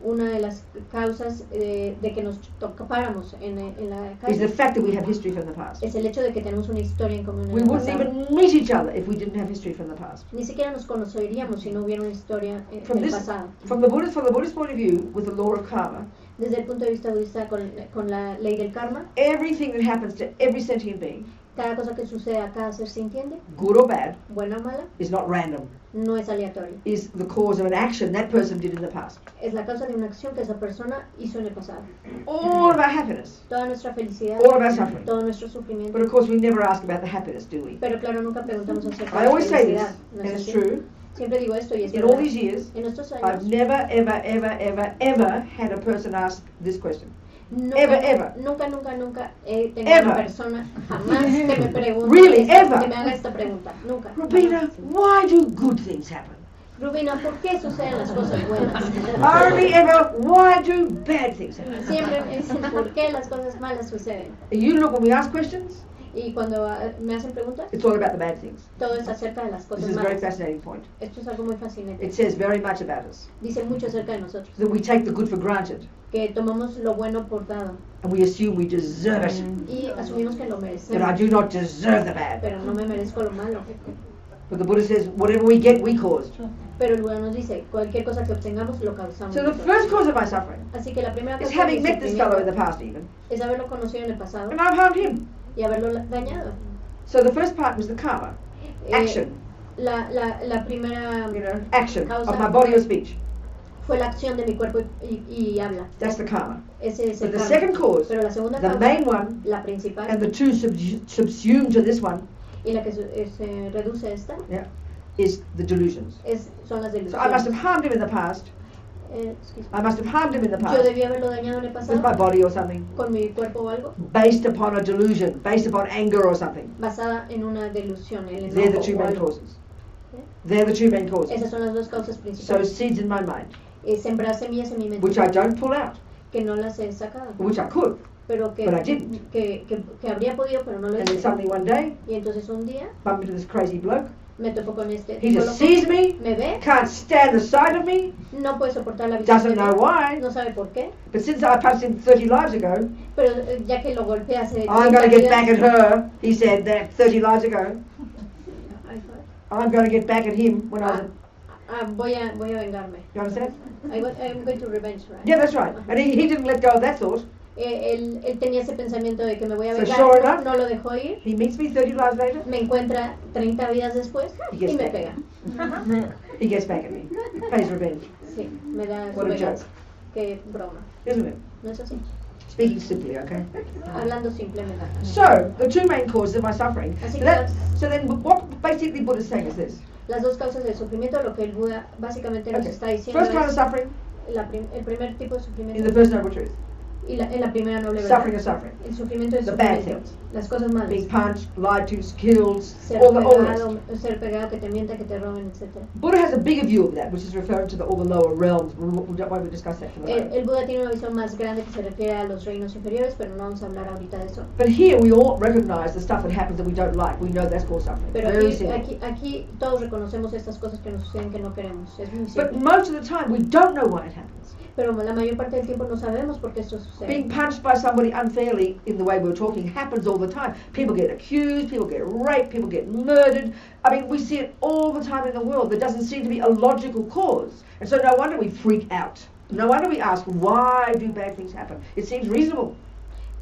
Una de las causas de que nos topáramos en la is the calle fact that we have history from the past. es el hecho de que tenemos una historia en común en We el wouldn't pasado. even meet each other if we didn't have history from the past. Ni siquiera nos conoceríamos si no hubiera una historia From del this, pasado. from the Buddhist point of view, with the law of karma, Desde el punto de vista budista con la ley del karma, everything that happens to every sentient being, cada cosa que sucede a cada ser sintiente, good or bad, buena o mala, is not random. no es aleatorio. Is the cause of an action that person did in the past. Es la causa de una acción que esa persona hizo en el pasado. All of our happiness, Toda nuestra felicidad, all of our suffering. todo nuestro sufrimiento. But of course, we never ask about the happiness, do we? Pero claro, nunca preguntamos acerca I de la always say this, felicidad. ¿No and es it's así? true. Siempre digo esto y es In all verdad. these years, En estos I've años, never, ever had a person ask this question. nunca, ever. nunca he tenido Ever. una persona jamás que me pregunte, Really, ever. que me haga esta pregunta. Nunca. Robina, jamás. why do good things happen? Rubina, ¿por qué suceden las cosas buenas? Only ever, why do bad things happen? Siempre me dicen por qué las cosas malas suceden. And you look, when we ask questions, Y cuando me hacen preguntas, it's all about the bad things. todo es acerca de las This cosas is a very malas. fascinating point. Esto es algo muy fascinante. It says very much about us. Dice mucho acerca de nosotros. That we take the good for granted Que tomamos lo bueno por dado. and we assume we deserve it. Y asumimos que lo But I merecemos. do not deserve the bad. Pero no me merezco lo malo. But the Buddha says, whatever we get, we caused. Pero el Buda nos dice, cualquier cosa que obtengamos lo causamos. So the nosotros. first cause of my suffering Así que la primera is causa de having mi met this fellow in the sufrimiento past even, es haberlo conocido en el pasado and I've harmed him. y haberlo dañado. So the first part was the karma, action, La primera you know, action causa of my body or speech. fue la acción de mi cuerpo y habla. That's the karma. Ese es el But the karma. second cause, Pero la segunda the causa, main one, la principal, and the two subsumed to this one, y la que se reduce a esta, yeah, is the delusions. son las So I must have delusiones. harmed him in the past. Excuse me. I must have harmed him in the Yo past debí haberlo dañado en el with my pasado body or something, con mi cuerpo o algo, based upon a delusion, based upon anger or something. basada en una delusión, el They're the enojo two o main algo. causes. ¿Sí? They're the two main causes. Esas son las dos causas So principales. seeds in my mind, Sembrar semillas en mi mente which I don't pull out, que no las he sacado, which I could. pero que, But I didn't. que habría podido, pero no lo And then hice. suddenly one day, Y entonces un día bump into this crazy bloke. me topo con este He tipo just loco, sees me, me ve, can't stand the sight of me, no puede soportar la visión doesn't de know mí, why. no sabe por qué, But since I punched him 30 lives ago, pero ya que lo golpeé hace I'm 30 going to get días, back at her, he said that 30 lives ago. Ay, joder. I'm going to get back at him when I was. voy a vengarme. You understand? I'm going to revenge, right? Yeah, that's right. And he didn't let go of that thought. Él tenía ese pensamiento de que me voy a So vengar, sure no, enough- no lo dejó ir, He meets me 30 lives later. me encuentra 30 vidas después He y gets me back. pega. He gets back at me. Pays revenge. Sí, me da su What a venganza. Qué broma, Isn't it? ¿no es así? Speaking simply, okay? Hablando simplemente. So, the two main causes of my suffering. Así So, que so then, what basically Buddha is saying is this. las dos causas del sufrimiento, lo que el Buda básicamente nos Okay. está diciendo First kind of es suffering el primer tipo de is the sufrimiento first noble truth. y en la primera noble verdad. Suffering is suffering. El sufrimiento es The bad sufrimiento. things. Las cosas malas. Being punched, lied to, killed, Ser all the rest. pegado, que te mienta, que te roben, etc. Buddha has a bigger view of that, which is referring to all the lower realms. We won't discuss that for the moment. El Buda tiene una visión más grande que se refiere a los reinos inferiores, pero no vamos a hablar ahorita de eso. But here we all recognize the stuff that happens that we don't like. We know that's called suffering. Pero Very simple. aquí todos reconocemos estas cosas que nos suceden que no queremos. Es muy But simple. most of the time we don't know why it happens. Pero la mayor parte del tiempo no sabemos por qué esto sucede. Being punched by somebody unfairly in the way we're talking happens all the time. People get accused, people get raped, people get murdered. I mean, we see it all the time in the world. There doesn't seem to be a logical cause. And so no wonder we freak out. No wonder we ask, why do bad things happen? It seems reasonable.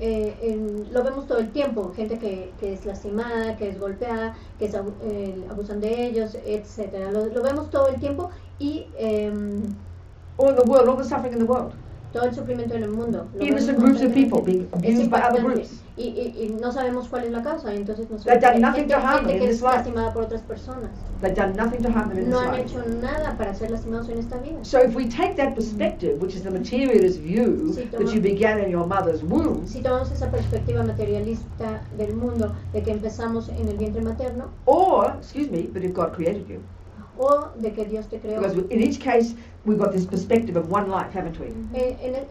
Lo vemos todo el tiempo, gente que es lastimada, que es golpeada, que abusan de ellos, etcétera. Lo vemos todo el tiempo y All in the world, all the suffering in the world. todo el sufrimiento en el mundo. Innocent groups of people being abused by other groups. Y no sabemos cuál es la causa, y entonces no They've done hay nothing to harm gente them que in es this life. lastimada por otras personas. They've done nothing to harm them in No this han life. hecho nada para ser lastimados en esta vida. So if we take that perspective, which is the materialist view that you began in your mother's womb, Si tomamos esa perspectiva materialista del mundo, de que empezamos en el vientre materno, or, excuse me, but if God created you. o de que Dios te creó. Because in each case, we've got this perspective of one life, haven't we?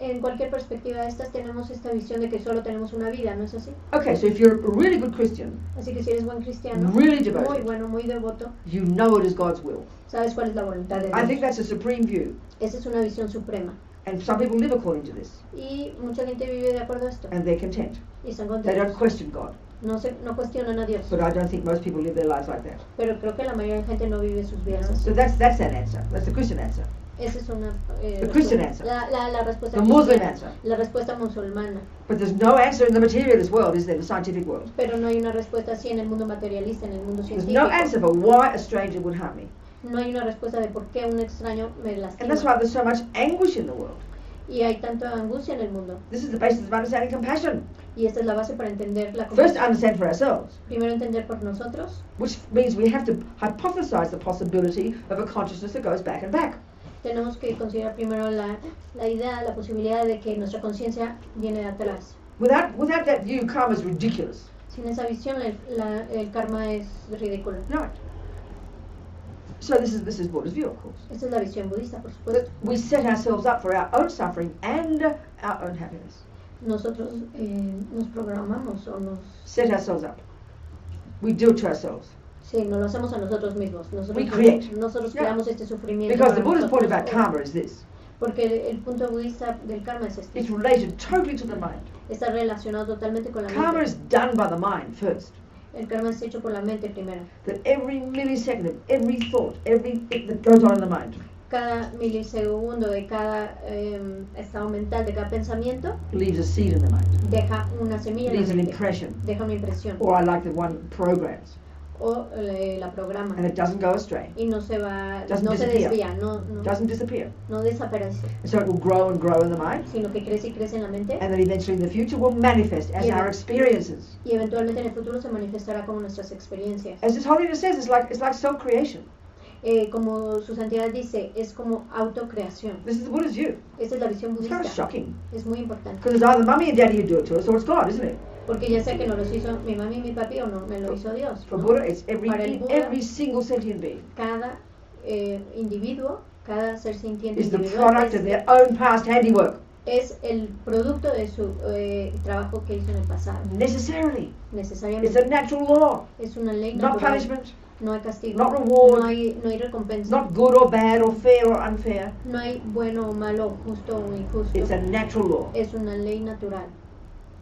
En cualquier perspectiva de estas tenemos esta visión de que solo tenemos una vida, ¿no es así? Okay, so if you're a really good Christian, Así que si eres buen cristiano, really devoted, muy bueno, muy devoto, you know it is God's will. sabes cuál es la voluntad de I think Dios. that's a supreme view. Esa es una visión suprema. And some people live according to this, Y mucha gente vive de acuerdo a esto. and they're content. Y están They don't contentos. question God. No cuestionan a Dios. But I don't think most people live their lives like that. Pero creo que la mayoría de gente no vive sus vidas así. So that's that answer. That's the Christian answer. Esa es una The Christian answer. la respuesta The Muslim cristiana, answer. la respuesta musulmana. But there's no answer in the materialist world, is there, the scientific world? Pero no hay una respuesta así en el mundo materialista, en el mundo There's científico. no answer for why a stranger would harm me. No hay una respuesta de por qué un extraño me And lastima. that's why there's so much anguish in the world. Y hay tanta angustia en el mundo. This is the basis of understanding compassion. Y esta es la base para entender la First, compasión. understand for ourselves, Primero entender por nosotros. which means we have to hypothesize the possibility of a consciousness that goes back and back. Tenemos que considerar primero la idea, la posibilidad de que nuestra conciencia viene de atrás. Without that view, karma is ridiculous. Sin esa visión, el karma es ridículo. Right. So this is Buddha's view, of course. Esta es la visión budista, por That supuesto. we set ourselves up for our own suffering and our own happiness. Nosotros nos programamos o nos... Set ourselves up. We do it to ourselves. Sí, nos lo hacemos a nosotros mismos. We create. Nosotros Yeah. creamos este sufrimiento. Because the para Buddha's point nosotros. about karma is this. Porque el punto budista del karma es este. It's related totally to the mind. Está relacionado totalmente con la Karma mente. is done by the mind first. El karma es hecho por la mente primero. That every millisecond of every thought, everything that goes on in the mind Cada milisegundo de cada estado mental, de cada pensamiento, leaves a seed in the mind, deja una semilla en leaves la an mente. impression, Deja una impresión. or I like the one programs, O la programa. and it doesn't go astray, Y no se va, Doesn't no se disappear. desvía, doesn't disappear. no desaparece, So it will grow and grow in the mind, sino que crece y crece en la mente. and then eventually in the future will manifest as Yeah. our experiences. Y eventualmente en el futuro se manifestará como nuestras experiencias. As His Holiness says, it's like self-creation. Como su santidad dice, es como autocreación. This is the Buddha's view. Esta es la visión It's kind of budista. shocking. Es muy importante. Because it's either mummy and daddy who do it to us, or it's God, isn't it? Porque ya sea que nos los hizo mi mami y mi papi o no, me lo hizo Dios. For ¿no? Buddha, it's Para el Buda, every single sentient being cada individuo, cada ser sintiente is the individual product of their own past handiwork. es el producto de su trabajo que hizo en el pasado. Necessarily. It's Necesariamente. a natural law. Es una ley Not natural. punishment, No hay castigo. not reward, No hay recompensa. not good or bad or fair or unfair. No hay bueno o malo, justo o injusto. It's a natural law. Es una ley natural.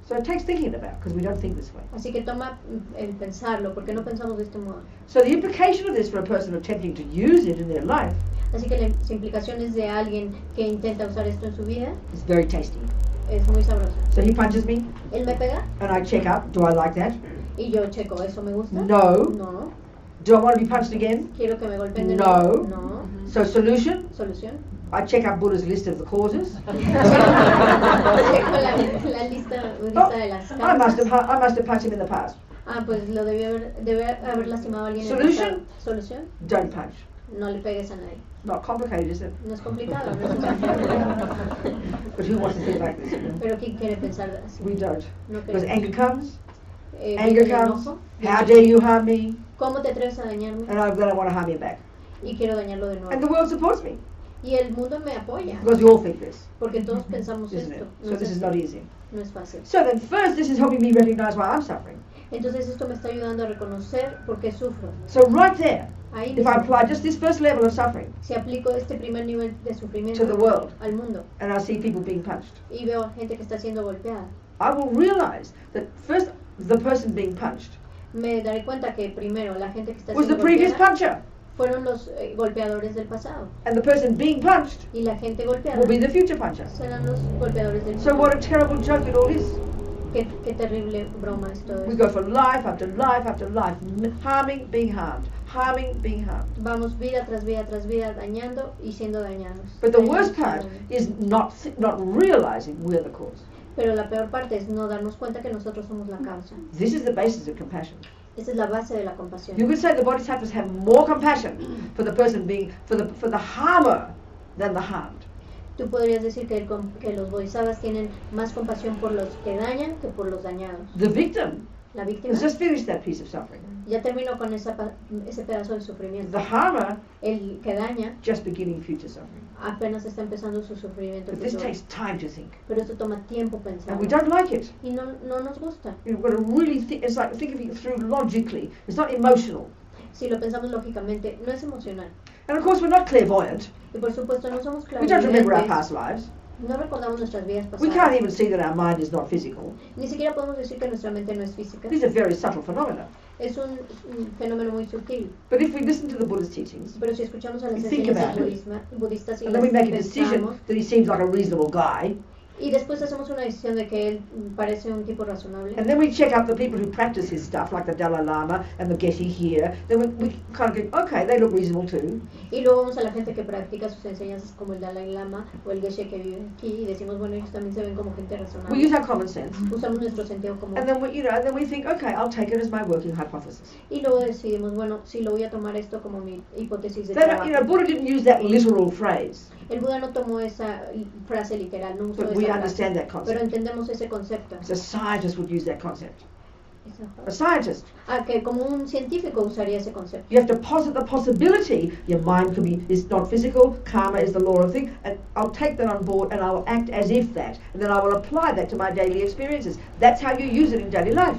So it takes thinking about, because we don't think this way. Así que toma el pensarlo, porque no pensamos de este modo. So the implication of this for a person attempting to use it in their life Así que las implicaciones de alguien que intenta usar esto en su vida is very tasty. es muy sabrosa. So he punches me, Él me pega and I check up, do I like that? y yo checo, ¿eso me gusta? No. No. Do I want to be punched again? Quiero que me golpeen de No. nuevo. No. So solution, Solución. I check up Buddha's list of the causes. Checo la lista budista de las I must causas. have punched him in the past. Ah, pues lo debe haber lastimado a alguien en el Solution? pasado. Solución. Don't punch. No le pegues a nadie. Not complicated, is it? No es complicado, no es complicado. But who wants to think like this? Pero ¿quién quiere pensar así? We don't. No Because queremos. anger comes. Viene Anger el comes. enojo. How dare you harm me? ¿Cómo te atreves a dañarme? And then I want to harm you back. Y quiero dañarlo de And the nuevo. world supports me. Y el mundo me apoya. Because we all think this, Porque todos pensamos isn't esto. it? No So es this is así. not easy. No es fácil. So then first, this is helping me recognize why I'm suffering. Entonces esto me está ayudando a reconocer por qué sufro. So right there, Ahí if I mismo, apply just this first level of suffering si aplico este primer nivel de sufrimiento to the world, al mundo and I see people being punched, y veo gente que está siendo golpeada, I will realize that first the person being punched me daré cuenta que primero la gente que está was the siendo previous golpeada puncher, fueron los golpeadores del pasado and the person being punched y la gente golpeada will be the future puncher. serán los golpeadores del So futuro. what a terrible joke it all is. Qué terrible broma es todo We esto. go for life after life after life, harming, being harmed, harming, being harmed. Vamos vida tras vida dañando y siendo dañados. But the worst part is not realizing we're the cause. Pero la peor parte es no darnos cuenta que nosotros somos la causa. This is the basis of compassion. Esa es la base de la compasión. You could say the bodhisattvas have more compassion for the person being, for the harmer than the harmed. Tú podrías decir que los bodhisattvas tienen más compasión por los que dañan que por los dañados. The victim La víctima has just finished that piece of suffering. ya terminó con ese pedazo de sufrimiento. The harmer El que daña just beginning future suffering. apenas está empezando su sufrimiento But this futuro. takes time to think, Pero esto toma tiempo and pensar. we don't like it. Y no nos gusta. You've got to really think. It's like thinking it through logically. It's not emotional. Si lo pensamos lógicamente, no es emocional. And of course, we're not clairvoyant. Y por supuesto no somos We don't remember our clarividentes. past lives. No recordamos nuestras vidas We can't pasadas. even see that our mind is not physical. Ni siquiera podemos decir que nuestra mente no es física. These are very subtle phenomena. Es un fenómeno muy sutil. But if we listen to the Buddha's teachings, Pero si escuchamos a las We think enseñanzas about it. budistas y and then we las make a decision pensamos, that he seems like a reasonable guy, y después hacemos una decisión de que él parece un tipo razonable, and then we check out the people who practice his stuff, like the Dalai Lama and the Geshe here, then we kind of go, okay, they look reasonable too. y luego vamos a la gente que practica sus enseñanzas como el Dalai Lama o el Geshe que vive aquí y decimos, bueno, ellos también se ven como gente We razonable. use our common sense, Usamos nuestro sentido común. and then then we think, okay, I'll take it as my working hypothesis. Y luego decidimos, bueno, sí lo voy a tomar esto como mi hipótesis de They don't, trabajo. Buddha didn't use that literal phrase, El Buda no tomó esa frase literal, no usó but we esa understand frase, that pero concept. entendemos ese concepto. So a scientist would use that concept. Esa- A scientist, que como un científico usaría ese concepto. you have to posit the possibility your mind is not physical, karma is the law of things, and I'll take that on board and I will act as if that, and then I will apply that to my daily experiences. That's how you use it in daily life.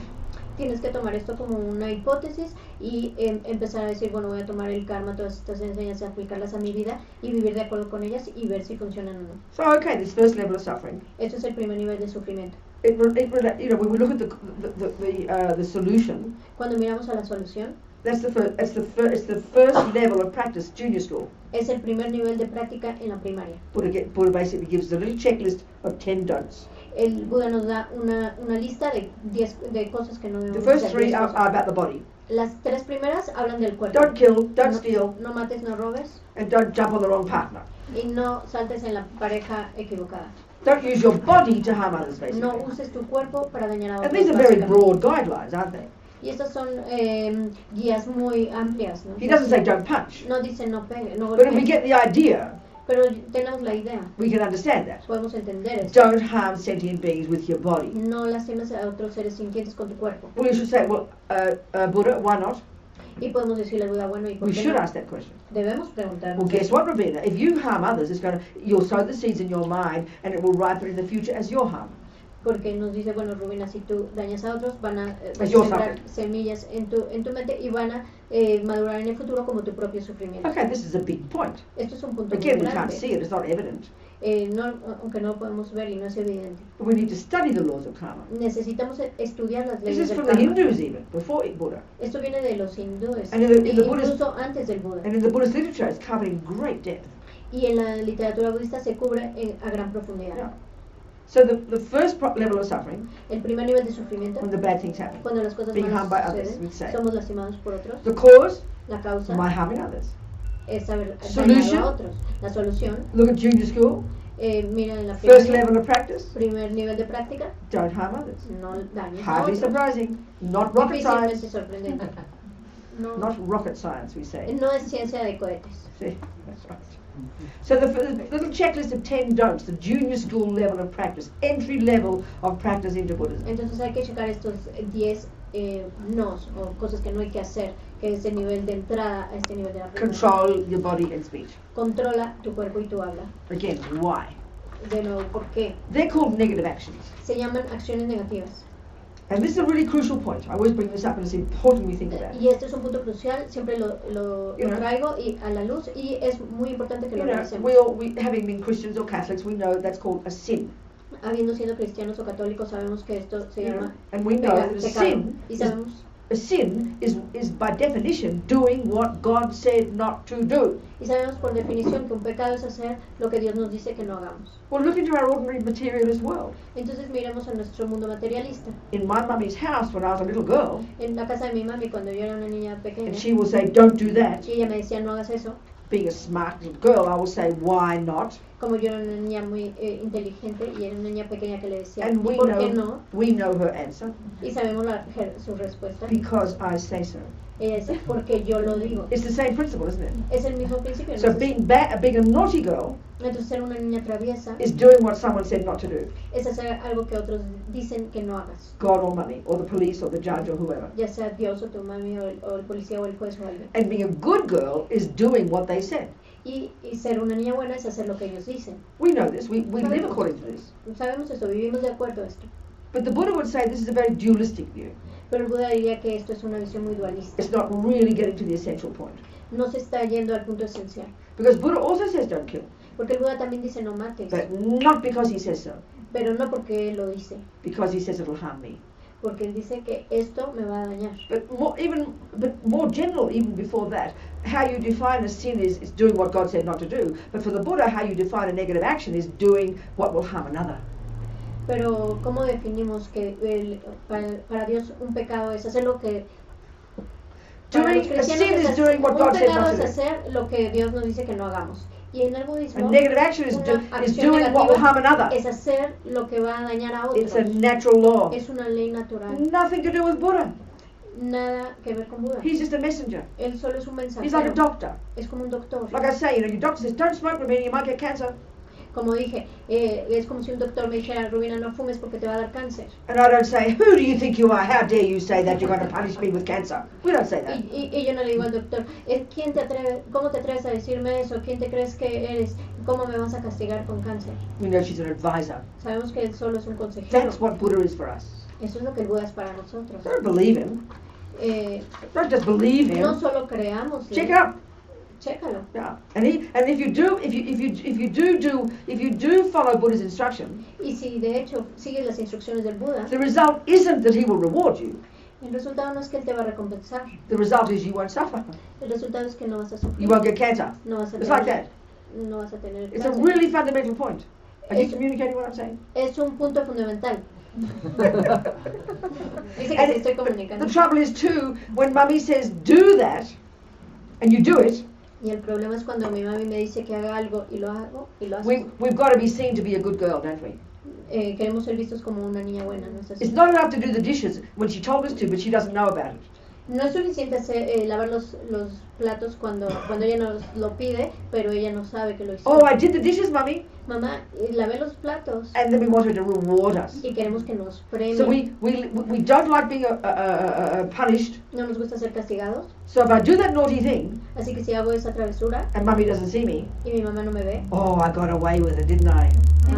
Tienes que tomar esto como una hipótesis y empezar a decir, bueno, voy a tomar el karma, todas estas enseñanzas, aplicarlas a mi vida y vivir de acuerdo con ellas y ver si funcionan o no. So okay, this first level of suffering. Esto es el primer nivel de sufrimiento. When we look at the solution, Cuando miramos a la solución, it's the first level of practice, junior school. es el primer nivel de práctica en la primaria. Buddha basically gives a little checklist of 10 don'ts. El Buda nos da una lista de 10 de cosas que no The debemos first hacer. 3 10 are cosas. about the body. Las 3 primeras hablan del cuerpo. Don't kill, don't no, steal, no mates, no robes and don't jump on the wrong partner. y no saltes en la pareja equivocada. Don't use your body to harm others, basically. No uses tu cuerpo para dañar a And otros. these are very básicamente. broad guidelines, aren't they? Y estas son guías muy amplias, ¿no? He doesn't say don't punch. No dice no pegue, no But if we golpee. get the idea, Pero tenemos la idea, we can understand that. podemos entender esto. Don't harm sentient beings with your body. No lastimes a otros seres sintientes con tu cuerpo. Well, you should say, well, Buddha, why not? Y podemos decirle al Buda, bueno, ¿y por We qué should no? ask that question. Debemos Well, preguntarnos. guess what, Robina? If you harm others, you'll sow the seeds in your mind, and it will ripen in the future as your harm. Porque nos dice, bueno, Rubina, si tú dañas a otros, van a As your sembrar suffering. semillas en tu mente y van a madurar en el futuro como tu propio sufrimiento. Okay, this is a big point. Esto es un punto muy Again, we can't grande. see it; it's not evident. Aunque no lo podemos ver y no es evidente. But we need to study the laws of karma. Necesitamos estudiar las This leyes is del from the karma. Hindus even, before Buddha. Esto viene de los hindúes, And in the Buddhist- incluso antes del Buda. And in the Buddhist literature, it's covered in great depth. Y en la literatura budista se cubre a gran profundidad. Yeah. So the first level of suffering, El primer nivel de sufrimiento, when the bad things happen, cuando las cosas being harmed by malas others, we'd suceden, say. somos lastimados por otros. The cause, La causa my harming others. es haber Solution. dañado a otros. La solución, Look at junior school, mira en la first primaria, level of practice, primer nivel de práctica, don't harm others. no dañes a Hardly otros. surprising, not rocket Difícilmente science, sorprendente. No, not rocket science, we say. no es ciencia de cohetes. See, that's right. So the little checklist of 10 don'ts, the junior school level of practice, entry level of practice into Buddhism. Entonces hay que checar estos 10 nos o cosas que no hay que hacer, que es el nivel de entrada a este nivel de la Control your body and speech. Controla tu cuerpo y tu habla. Again, why? De nuevo, ¿por qué? They're called negative actions. Se llaman acciones negativas. And this is a really crucial point. I always bring this up, and it's important we think about it. Y este es un punto crucial, siempre lo traigo a la luz y es muy importante que lo analicemos. Having been Christians or Catholics, we know that's called a sin. Habiendo sido cristianos o católicos, sabemos que esto se llama and we know that a sin is by definition doing what God said not to do. Y sabemos por definición que un pecado es hacer lo que Dios nos dice que no hagamos. Well, look into our ordinary materialist world. Entonces miremos a nuestro mundo materialista. In my mummy's house when I was a little girl, en la casa de mi mami cuando yo era una niña pequeña, and she will say, "Don't do that." Y ella me decía, no hagas eso. Being a smart little girl, I will say, "Why not?" Como yo era una niña muy inteligente y era una niña pequeña que le decía, and ¿y por qué no? We know her answer. Y sabemos su respuesta. Because I say so. Ella dice, porque yo lo digo. It's the same principle, isn't it? Es el mismo principio. So being a naughty girl entonces ser una niña traviesa is doing what someone said not to do. Es hacer algo que otros dicen que no hagas. God or money, or the police, or the judge, or whoever. Ya sea Dios o tu mami o el policía o el juez o alguien. And being a good girl is doing what they said. Y ser una niña buena es hacer lo que ellos dicen. We know this. We live according to this. Sabemos esto. Vivimos de acuerdo a esto. But the Buddha would say this is a very dualistic view. Pero el Buda diría que esto es una visión muy dualista. It's not really getting to the essential point. No se está yendo al punto esencial. Because Buddha also says don't kill. Porque el Buda también dice no mates. But not because he says so. Pero no porque él lo dice. Because he says it'll harm me. Porque él dice que esto me va a dañar. But more general, even before that, how you define a sin is doing what God said not to do. But for the Buddha, how you define a negative action is doing what will harm another. Pero ¿cómo definimos que para Dios un pecado es hacer lo que doing a sin is doing what God said not to do? Un pecado es hacer lo que Dios nos dice que no hagamos. Y en el budismo, a negative action is doing what will harm another. Es hacer lo que va a dañar a otros. It's a natural law. Es una ley natural. Nothing to do with Buddha. Nada que ver con Buda. He's just a messenger. Él solo es un mensajero. He's like a doctor. Es como un doctor. Like I say, your doctor says, don't smoke, Robina, you might get cancer. Como dije, es como si un doctor me dijera, Robina, no fumes porque te va a dar cáncer. And I don't say, who do you think you are? How dare you say that you're going to punish me with cancer? We don't say that. Y yo no le digo al doctor, ¿cómo te atreves a decirme eso? ¿Quién te crees que eres? ¿Cómo me vas a castigar con cáncer? We know she's an advisor. Sabemos que él solo es un consejero. That's what Buddha is for us. Eso es lo que el Buda es para nosotros. Don't believe him. Don't just believe him. No solo creamos. Check it out. Chécalo. Yeah. And if you do follow Buddha's instruction, y si de hecho sigues las instrucciones del Buda, the result isn't that he will reward you. El resultado no es que él te va a recompensar. The result is you won't suffer. El resultado es que no vas a sufrir. You won't get cancer. No vas a It's like that. No vas a tener It's a really fundamental point. Are you communicating what I'm saying? Es un punto fundamental. Dice que estoy comunicando. The trouble is too, when Mummy says do that, and you do it. Y el problema es cuando mi mami me dice que haga algo y lo hago y lo hago. We've got to be seen to be a good girl, don't we? Queremos ser vistos como una niña buena, ¿no es así? It's not enough to do the dishes when she told us to, but she doesn't know about it. No es suficiente lavar los platos cuando ella nos lo pide, pero ella no sabe que lo hizo. Oh, I did the dishes, Mummy. Mamá, lavé los platos. And then we want her to reward us. Y queremos que nos premie. So we don't like being punished. No nos gusta ser castigados. So if I do that naughty thing, así que si hago esa travesura, and Mummy doesn't see me, y mi mamá no me ve, oh, I got away with it, didn't I?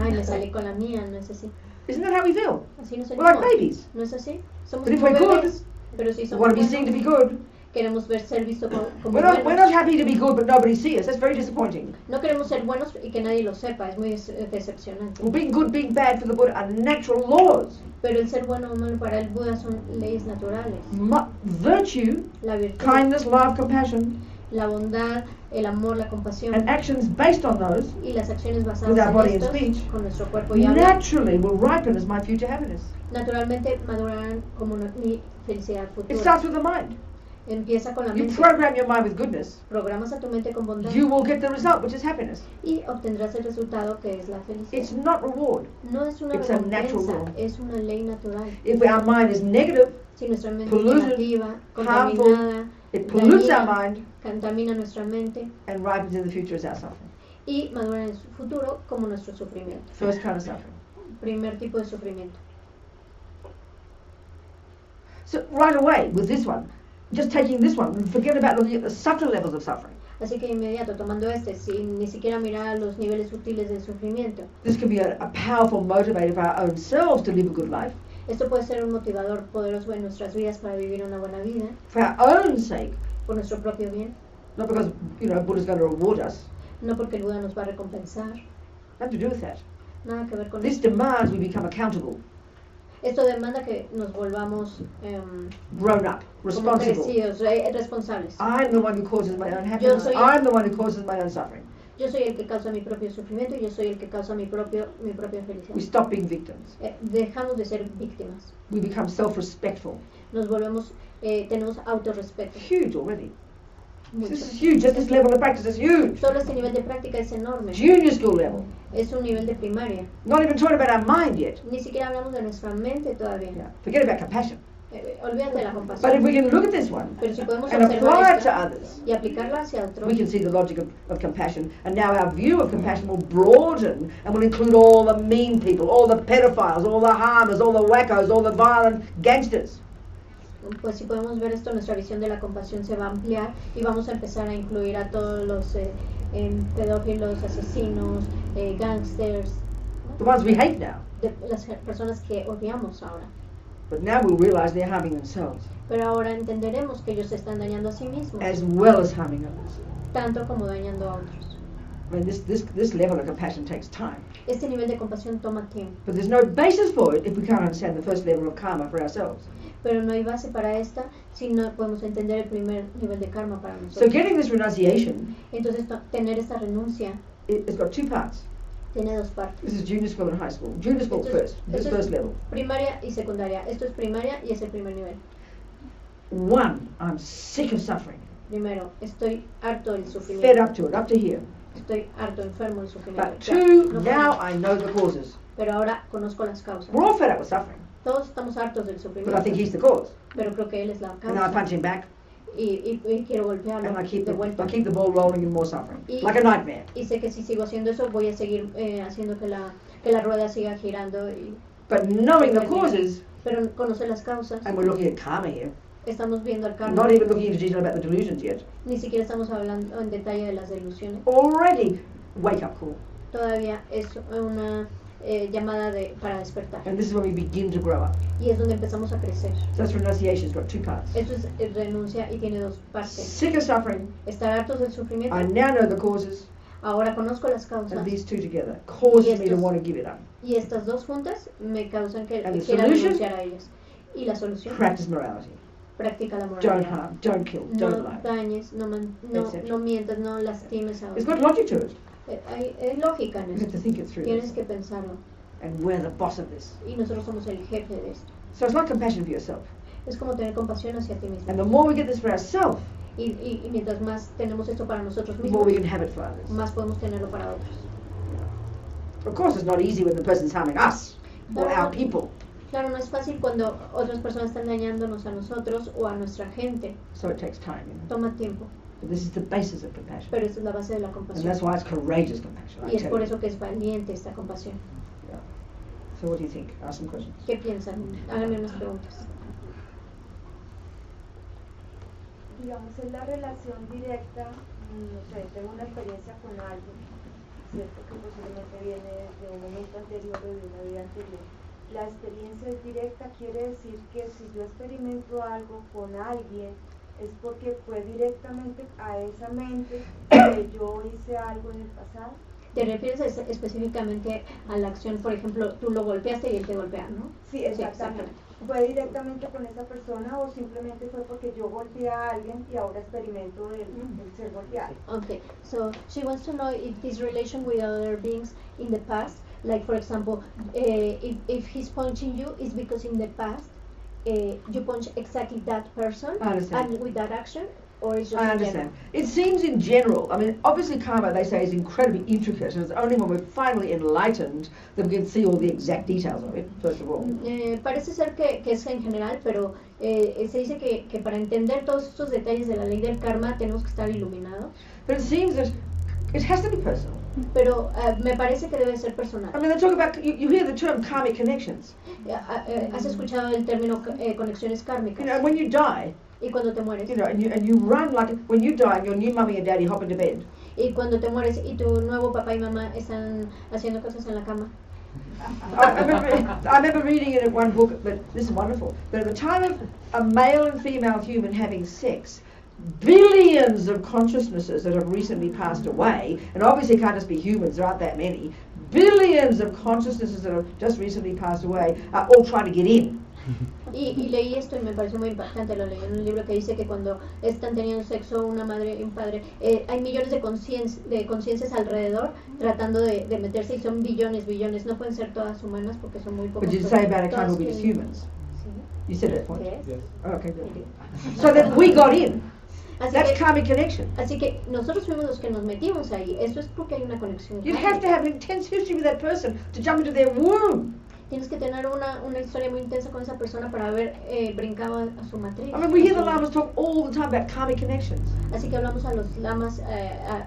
Ay, me salí con la mía, no es así. Isn't that how we feel? Así nos We're like babies. No es así. Somos But if como we're bebés, pero si we somos want to be seen to be good. Queremos ser vistos como we're buenos. not happy to be good, but nobody sees us. That's very disappointing. No queremos ser buenos y que nadie lo sepa. Es muy decepcionante. Well, being good, being bad for the Buddha are natural laws. Pero el ser bueno o malo para el Buda son leyes naturales. Virtue, la virtud, kindness, love, compassion, la bondad, el amor, la compasión, and actions based on those, y las acciones basadas with our en body estos, and speech, con nuestro cuerpo y habla, naturally will ripen as my future happiness. Naturalmente madurarán como mi felicidad futura. It starts with the mind. Empieza con la You mente. program your mind with goodness. Programas a tu mente con bondad. You will get the result, which is happiness. Y obtendrás el resultado que es la felicidad. It's not reward. No es una It's a natural recompensa, law. es una ley natural. If our mind is negative, Si nuestra mente polluted, es negativa, harmful, contaminada, it pollutes dañina, our mind contamina nuestra mente and ripens in the future as our suffering. y madura en el futuro como nuestro sufrimiento. First kind of suffering. Primer tipo de sufrimiento. So right away with this one, just taking this one, forget about looking at the subtle levels of suffering. Así que inmediato, tomando sin ni siquiera mirar los niveles sutiles del sufrimiento. This can be a powerful motivator for our own selves to live a good life. Esto puede ser un motivador poderoso en nuestras vidas para vivir una buena vida, for our own sake, por nuestro propio bien, not because, Buddha's going to reward us. no porque el Buda nos va a recompensar, Nothing to do with that. nada que ver con This esto. demands we become accountable, Esto demanda que nos volvamos grown up, como responsible. crecidos, responsables. I'm the one who causes my own happiness. soy- I'm the one who causes my own suffering. Yo soy el que causa mi propio sufrimiento y yo soy el que causa mi propia felicidad. We stop being victims. Dejamos de ser víctimas. We become self-respectful. Nos volvemos, tenemos autorrespeto. Huge already. Mucho. This is huge. Just this level of practice is huge. Solo este nivel de práctica es enorme. Junior school level. Es un nivel de primaria. Not even talking about our mind yet. Ni siquiera hablamos de nuestra mente todavía. Yeah. Forget about compassion. Olvídate de la But if compasión. we can look at this one Pero si podemos and apply observar it to esto others, y aplicarlo hacia otros, we can see the logic of compassion. And now our view of compassion will broaden and will include all the mean people, all the pedophiles, all the harmers, all the wackos, all the violent gangsters. pues si podemos ver esto, nuestra visión de la compasión se va a ampliar y vamos a empezar a incluir a todos los pedófilos, asesinos, gángsters, The ones we hate now. de las personas que odiamos ahora. But now we'll realize they're harming themselves Pero ahora entenderemos que ellos se están dañando a sí mismos, as well as harming others. tanto como dañando a otros. I mean, this level of compassion takes time. Este nivel de compasión toma tiempo, But there's no basis for it if we can't understand the first level of karma for ourselves. pero no hay base para esta si no podemos entender el primer nivel de karma para So nosotros. getting this renunciation, Entonces, tener esta renuncia it's got two parts. tiene dos partes. This is junior school and high school. Junior school Esto es- first, this esto es first level. primaria y secundaria. Esto es primaria y es el primer nivel. One, I'm sick of suffering. Primero, estoy harto del Fed sufrimiento. up to it, up to here. Estoy harto, enfermo del sufrimiento. But Ya, two, no now puedo. I know the causes. Pero ahora conozco las causas. We're all fed up with suffering, Todos estamos hartos del but sufrimiento. I think he's the cause. Pero creo que él es la And now I causa. punch him back, Y quiero golpearlo and I keep de vuelta. the ball rolling in more suffering, Y- like a nightmare. Y sé que si sigo haciendo eso, voy a seguir haciendo que la rueda siga girando. But knowing the causes, Pero conocer las causas, and we're looking at karma here, estamos viendo el karma. not even looking into detail about the delusions yet. Ni siquiera estamos hablando en detalle de las delusiones. Already, wake up call. Todavía es una llamada para despertar. And this is when we begin to grow up. Y es donde empezamos a crecer. So that's renunciation. It's got two parts. Esto es renuncia y tiene dos partes. Sick of suffering, Estar hartos del sufrimiento. I now know the causes, Ahora conozco las causas. and these two together causes me to estos- want to give it up. Y estas dos juntas me causan que And the quiera solution? renunciar a ellas. Y la solución, Practice morality. practica la Don't moralidad. harm, don't kill, No don't lie. dañes, Etc. no mientas, no lastimes a It's otros. got logic to it. Hay lógica en You have esto. to think it through. Tienes que pensarlo. And we're the boss of this. Y nosotros somos el jefe de esto. So it's like compassion for yourself. Es como tener compasión hacia ti mismo. And the more we get this for ourselves, Y mientras más tenemos esto para nosotros the more mismos, we can have it for others. más podemos tenerlo para otros. Of course, it's not easy when the person's harming us or our people. Claro, no es fácil cuando otras personas están dañándonos a nosotros o a nuestra gente. So it takes time. Toma tiempo, But this is the basis of compassion. pero esa es la base de la And compasión. that's why it's courageous compassion. I Y es tell por you. eso que es valiente esta compasión. Yeah. So what do you think? Ask some questions. ¿Qué piensan? Háganme unas preguntas. Digamos, es la relación directa, no sé, tengo una experiencia con alguien, cierto que posiblemente viene de un momento anterior o de una vida anterior. La experiencia es directa, quiere decir que si yo experimento algo con alguien, es porque fue directamente a esa mente que yo hice algo en el pasado. ¿Te refieres específicamente a la acción, por ejemplo, tú lo golpeaste y él te golpea, no? Sí, exactamente. ¿Fue directamente con esa persona o simplemente fue porque yo golpeé a alguien y ahora experimento el ser golpeado? Okay, so she wants to know if this relation with other beings in the past, like for example, if he's punching you, is because in the past you punch exactly that person I understand. and with that action, or is just I in understand. general? It seems in general, I mean, obviously karma, they say, is incredibly intricate, and it's only when we're finally enlightened that we can see all the exact details of it, first of all. Parece ser que es en general, pero se dice que para entender todos estos detalles de la ley del karma tenemos que estar iluminados, But it seems that it has to be personal. pero me parece que debe ser personal. I mean, they talk about, you hear the term karmic connections. ¿Has escuchado el término conexiones You kármicas? know, when you die, Y cuando te mueres, you know, and you run like, when you die and your new mummy and daddy hop into bed, y cuando te mueres y tu nuevo papá y mamá están haciendo cosas en la cama, I remember reading it in one book, but this is wonderful, that at the time of a male and female human having sex, billions of consciousnesses that have recently passed away, and obviously can't just be humans, there aren't that many, billions of consciousnesses that have just recently passed away are all trying to get in. Y leí esto y me pareció muy impactante, lo leí en un libro que dice que cuando están teniendo sexo una madre y un padre, hay millones de conciencias alrededor tratando de meterse y son billones, no pueden ser todas humanas porque son muy pocas. But did you say about it can't all be just humans? Sí. You said that point? Yes. Oh, okay, good. So that we got in. That's karmic connection. Así que nosotros fuimos los que nos metimos ahí. Eso es porque hay una conexión. You'd have to have an intense history with that person to jump into their womb. Tienes que tener una historia muy intensa con esa persona para haber brincado a su matriz. I mean, we hear the lamas talk all the time about karmic connections. Así que hablamos a los lamas,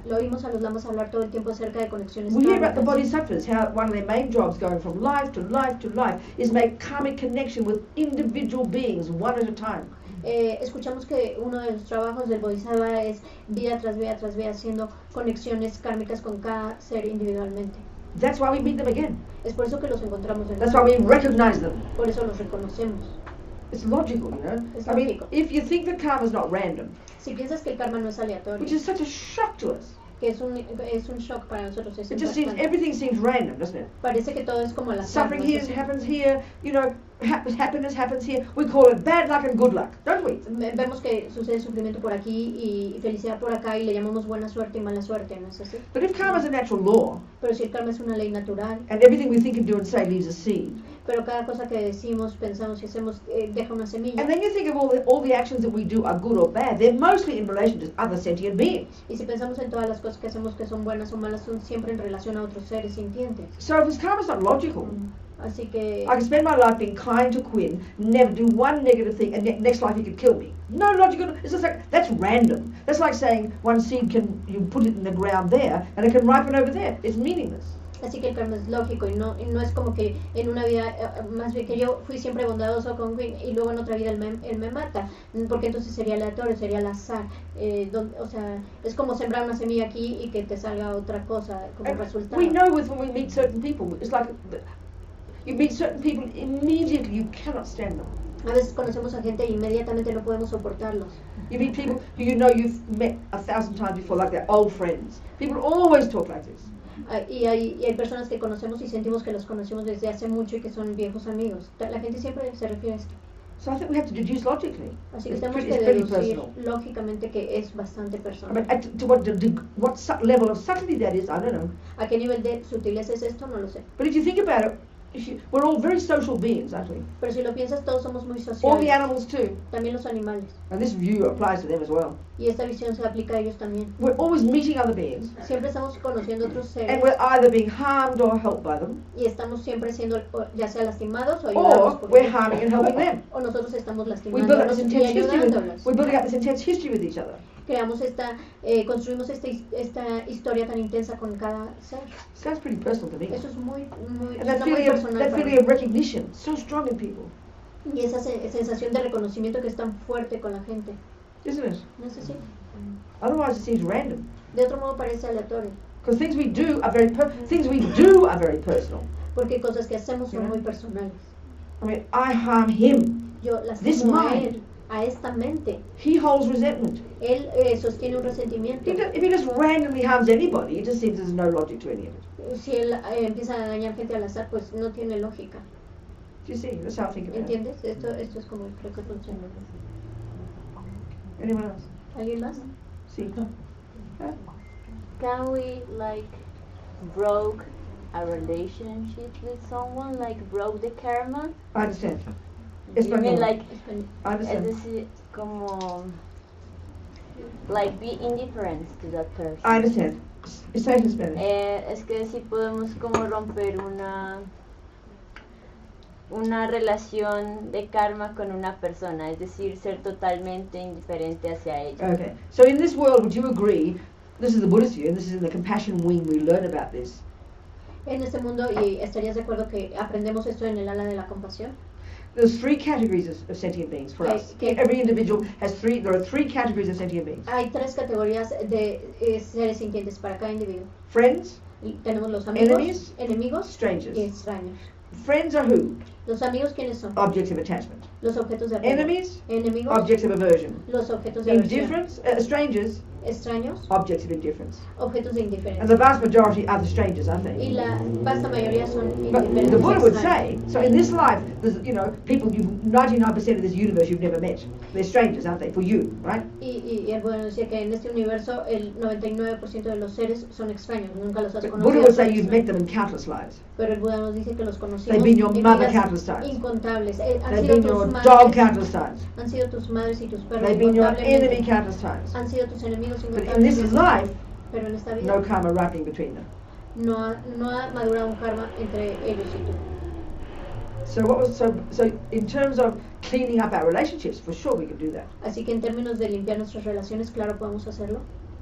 lo oímos a los lamas hablar todo el tiempo acerca de conexiones. We hear about the bodhisattvas, how one of their main jobs going from life to life to life is make karmic connection with individual beings, one at a time. Escuchamos que uno de los trabajos del bodhisattva es vida tras vida tras vida haciendo conexiones kármicas con cada ser individualmente. That's why we meet them again. Es por eso que los encontramos en That's why we recognize them. Por eso los reconocemos. It's logical, you know. Es I mean, lógico. if you think that karma is not random, Si piensas que el karma no es aleatorio, which is such a shock to us, que es un shock para nosotros, es it just seems impactante. everything seems random, doesn't it? Parece que todo es como la Suffering here happens here, you know, happiness happens here. We call it bad luck and good luck, don't we? Vemos que sucede sufrimiento por aquí y felicidad por acá y le llamamos buena suerte y mala suerte, ¿no es así? But if karma is a natural law, Pero si el karma es una ley natural, and everything we think and do and say leaves a seed, pero cada cosa que decimos, pensamos y hacemos deja una semilla. and then you think of all the actions that we do are good or bad, they're mostly in relation to other sentient beings. Y si pensamos en todas las cosas que hacemos que son buenas o malas, son siempre en relación a otros seres sintientes. So if this karma's not logical, Así que I can spend my life being kind to Quinn, never do one negative thing, and next life he could kill me. No logical. It's just like that's random. That's like saying one seed you put it in the ground there, and it can ripen over there. It's meaningless. Así que el karma es lógico y no es como que en una vida, más bien que yo fui siempre bondadoso con Quinn y luego en otra vida él me mata, porque entonces sería aleatorio, sería al azar. O sea, es como sembrar una semilla aquí y que te salga otra cosa como And resultado. we know when we meet certain people, it's like you meet certain people immediately you cannot stand them. A veces conocemos a gente e inmediatamente no podemos soportarlos. You meet people who you know you've met 1,000 times before, like they're old friends. People always talk like this. Y hay personas que conocemos y sentimos que los conocemos desde hace mucho y que son viejos amigos. La gente siempre se refiere a esto. So I think we have to deduce logically. Así que It's tenemos pretty, que it's pretty deducir personal. lógicamente que es bastante I personal. mean, to what level of subtlety that is, I don't know. ¿A qué nivel de sutileza es esto? No lo sé. But if you think about it, we're all very social beings, aren't we? Pero si lo piensas, todos somos muy All the sociales. animals too. También los animales. And this view applies to them as well. Y esta visión se aplica a ellos también. We're always meeting other beings, Siempre estamos conociendo otros seres. and we're either being harmed or helped by them, Y estamos siempre siendo ya sea lastimados o ayudados or por we're ellos. harming and helping them. O nosotros estamos We build up lastimándolos this y intense history. ayudándolos. We're building up this intense history with each other. Construimos esta historia tan intensa con cada ser. Sounds pretty personal to me. Eso es muy And that suena muy feeling personal that para feeling mí. of recognition, so strong in people, Y esa sensación de reconocimiento que es tan fuerte con la gente. isn't it? ¿No es así? Otherwise, it seems random. De otro modo parece aleatorio. Because things we do are very personal. Porque cosas que hacemos son Yeah. muy personales. I mean, I harm him. Yo This lastimo a mind. él, a esta mente. He holds resentment. Él sostiene un resentimiento. If he just randomly harms anybody, it just seems there's no logic to any of it. Si él empieza a dañar gente al azar, pues no tiene lógica. Do you see? That's how I think about it. ¿Entiendes? Esto es como creo que funciona. Anyone else? ¿Alguien más? See? Can we like broke a relationship with someone, like broke the karma? I understand. You Español. mean like, I es understand. decir, como like be indifferent to that person. I understand. Say it in Spanish. Es que si podemos como romper una relación de karma con una persona, es decir, ser totalmente indiferente hacia ella. Okay. So in this world, would you agree? This is the Buddhist view, and this is in the compassion wing. We learn about this. En este mundo, y estarías de acuerdo que aprendemos esto en el ala de la compasión. There's three categories of sentient beings for Okay, us. okay. Every individual has three. There are three categories of sentient beings: Hay tres categorías de seres sintientes para cada individuo. friends, tenemos los amigos, Enemies, enemigos strangers. y extraños. Friends are who? Los amigos, ¿quiénes son? Objects of attachment. Los objetos de apego. Enemies, Enemigos, objects of aversion. los objetos de aversión. Indifference, strangers, Extraños, objects of indifference. objetos de And the indiferencia. vast majority are the strangers, aren't Y they? la vasta mayoría son But indiferentes. the Buddha would extraños. say, so in this life, there's, you know, people, 99% of this universe you've never met. They're strangers, aren't they, for you, right? Y el Buda nos decía que en este universo el 99% de los seres son extraños, nunca los has But conocido. Buddha would son say you've met extraños. them in countless lives. Pero el Buda nos dice que los conocimos They've been your en mother vidas countless times. incontables. Han They've sido been tus your madres, dog countless times. han sido tus madres y tus perros They've been your incontablemente. enemy countless times. Han sido tus enemigos But in this incontablemente. life, Pero en esta vida no karma ripening between them. no ha madurado un karma entre ellos y tú. So in terms of cleaning up our relationships, for sure we can do that. Así que en términos de limpiar nuestras relaciones, claro, podemos hacerlo.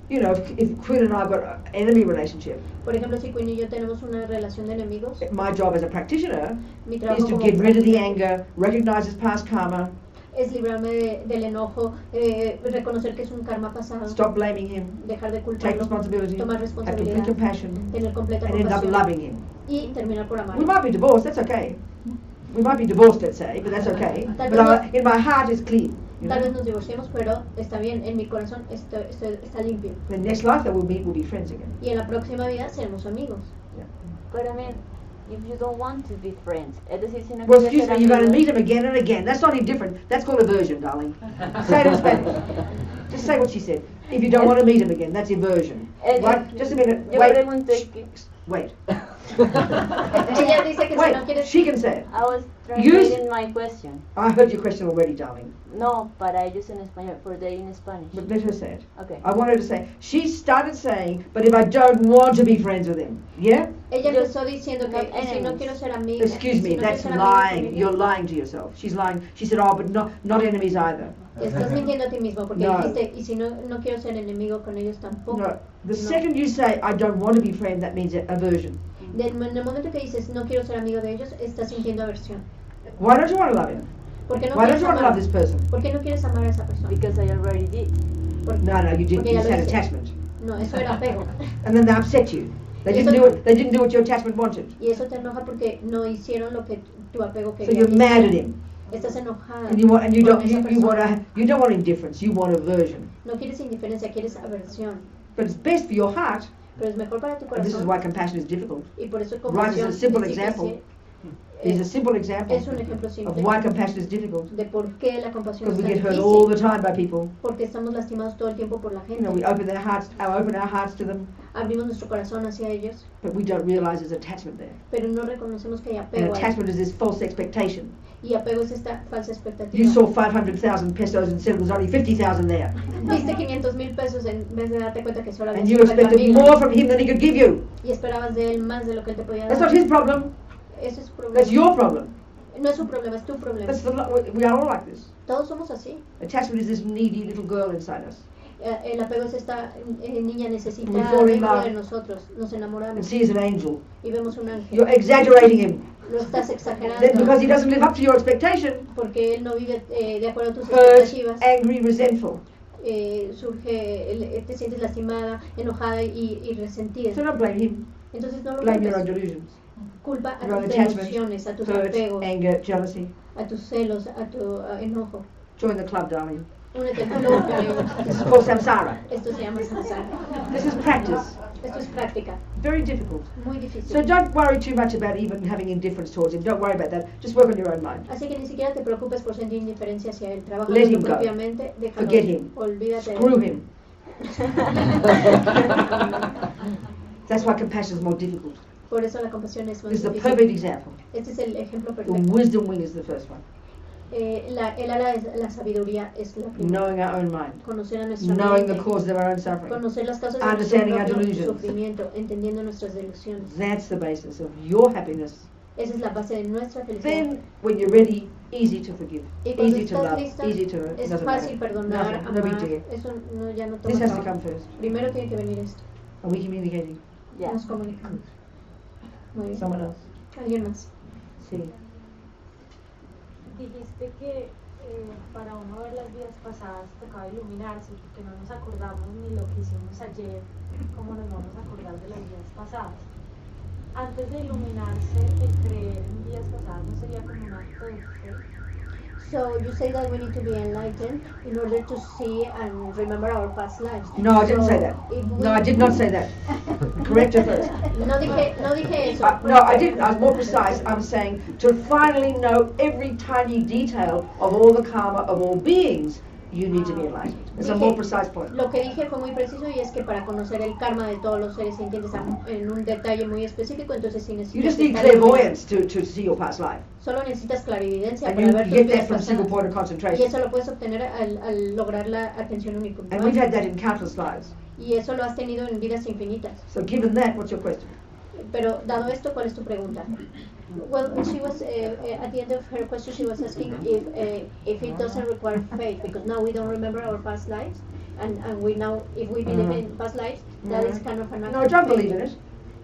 You know, if Quinn and I've got an enemy relationship, Por ejemplo, si Quinn y yo tenemos una relación de enemigos, my job as a practitioner mi is trabajo to como get rid of the práctica anger, recognize it's past karma, es librarme del enojo, reconocer que es un karma pasado, stop blaming him, dejar de take culparlo, responsibility, tomar have complete responsabilidad, compassion, tener completa and end up compasión loving him. y terminar por We amarlo. might be divorced, that's okay. We might be divorced, let's say, but that's okay. Tal But vez in my heart it's clean. You Tal vez know? nos divorciemos, pero está bien, en mi corazón está limpio. The next life that we'll meet, we'll be friends again. Y en la próxima vida seremos amigos. Yeah. But I mean, if you don't want to be friends, es decir, si no Well, quieres excuse ser me, you're going to amigos, meet him again and again. That's not indifferent. That's called aversion, darling. Say it in Spanish. Just say what she said. If you don't want to meet him again, that's aversion. Right? Just a minute. yo Wait. pregunté que Wait. Ella dice que si no Wait. quieres... She can say it. I was translating my question. I heard your question already, darling. No, para ellos en español, for they in Spanish. But let her say it. Okay. I want her to say. She started saying, but if I don't want to be friends with him, yeah? Ella Yo- empezó diciendo que not si no enemies. quiero ser amiga... Excuse me, si no quiero that's ser amiga lying. con You're ella, lying to yourself. She's lying. She said, oh, but not enemies either. estás mintiendo a ti mismo porque No. dijiste, y si no quiero ser enemigo con ellos tampoco. No. The No. second you say, I don't want to be friend, that means aversion. En el momento que dices, no quiero ser amigo de ellos, estás sintiendo aversión. Why don't you want to love him? ¿Por qué no Why don't quieres you want to love amar? this person? ¿Por qué no quieres amar a esa persona? Because I already did. No, you didn't. Porque You ya just lo had hice. attachment. No, eso era apego. And then they upset you. They Eso- didn't do what your attachment wanted. Y eso te enoja porque no hicieron lo que tu apego So quería. you're que mad at hicieran. him. Estás enojada. And you con esa persona. you don't want indifference, you want aversion. No quieres indiferencia, quieres aversión. But it's best for your heart, Pero es mejor para tu and this is corazón. why compassion is difficult. Y por eso Right, compasión it's a simple es difícil. example. It's a simple example Es un ejemplo of simple why compassion is difficult. de por qué la compasión Because es we tan get hurt all the difícil. time by people. Porque estamos lastimados todo el tiempo por la You know, gente. we open our hearts to them, Abrimos nuestro corazón hacia ellos, but we don't realize there's attachment there. pero no reconocemos que hay And apego ahí. attachment is this false expectation. Y apego es esta falsa You expectativa. saw 500,000 pesos and said there was only 50,000 there. Viste 500,000 pesos en vez de darte cuenta que solo había And you 50,000. expected more from him than he could give you. Y esperabas de él más de lo que él te podía That's dar. not his problem. Eso es su problema. That's your problem. No es su problema, es tu problema. We are all like this. Todos somos así. Attachment is this needy little girl inside us. El apego es esta niña We necesitada fall in dentro love. de nosotros. Nos And enamoramos sees an angel. y vemos un ángel. You're exaggerating him. Lo estás Then exagerando because he doesn't live up to your expectation, porque él no vive de acuerdo a tus hurt, expectativas. angry, resentful. Te sientes lastimada, enojada y resentida. So don't blame him. Entonces no lo Blame your own culpes. delusions. Culpa a Your own tus attachment, delusiones, a tus hurt, apegos, anger, jealousy. a tus celos, a tu enojo. Join the club, darling. Únete al club, cariño. This is called samsara. Esto se llama samsara. This is practice. Esto es práctica, Very difficult. muy So difícil. don't worry too much about even having indifference towards him. Don't worry about that. Just work on your own mind. Así que ni siquiera te preocupes por sentir indiferencia hacia él. Trabaja Let con him tu go. propia mente, déjalo. Forget him. Olvídate de Screw él. him. That's why compassion is more difficult. Por eso la compasión es más This is the difícil. perfect example. Este es el ejemplo The perfecto. wisdom wing is the first one. El ala de la sabiduría es la primera. Knowing our own mind. Conocer a nuestra Knowing the mente. causes of our own suffering. Conocer las causas de nuestro Understanding our propio delusions. sufrimiento, entendiendo nuestras delusiones. That's the basis of your happiness. Esa es la base de nuestra felicidad. Then, when you're ready, easy to forgive, Y cuando easy to estás love, lista, easy to es doesn't fácil matter. perdonar, Nothing, no big amar. deal. Eso no, ya no This toma has to trabajo. come first. Primero tiene que venir esto. Are we communicating? Yeah. Nos comunicamos. Muy bien. Someone else? ¿Alguien más? Sí. Dijiste que para uno ver las vidas pasadas tocaba iluminarse, porque no nos acordamos ni lo que hicimos ayer, como nos vamos a acordar de las vidas pasadas. Antes de iluminarse, el creer en vidas pasadas no sería como un acto de fe. So you say that we need to be enlightened in order to see and remember our past lives. No, I didn't say that. No, I did not say that. Correct it first. No dije eso. No, I didn't. I was more precise. I'm saying to finally know every tiny detail of all the karma of all beings, you need to be enlightened. It's a more precise point. Lo que dije fue muy preciso y es que para conocer el karma de todos los seres sintientes en un detalle muy específico, entonces sí necesitas. You just need clairvoyance to see your past life. Solo necesitas clarividencia And para you ver tus get vidas that from a single pasadas. point of Y concentration. eso lo puedes obtener al lograr la atención única. And we've had that in countless lives. Y eso lo has tenido en vidas infinitas. So given that, what's your question? Pero dado esto, ¿cuál es tu pregunta? Well, she was at the end of her question, she was asking if it doesn't require faith, because now we don't remember our past lives, and we now, if we believe in past lives, that is kind of an act No, of don't faith. believe in it.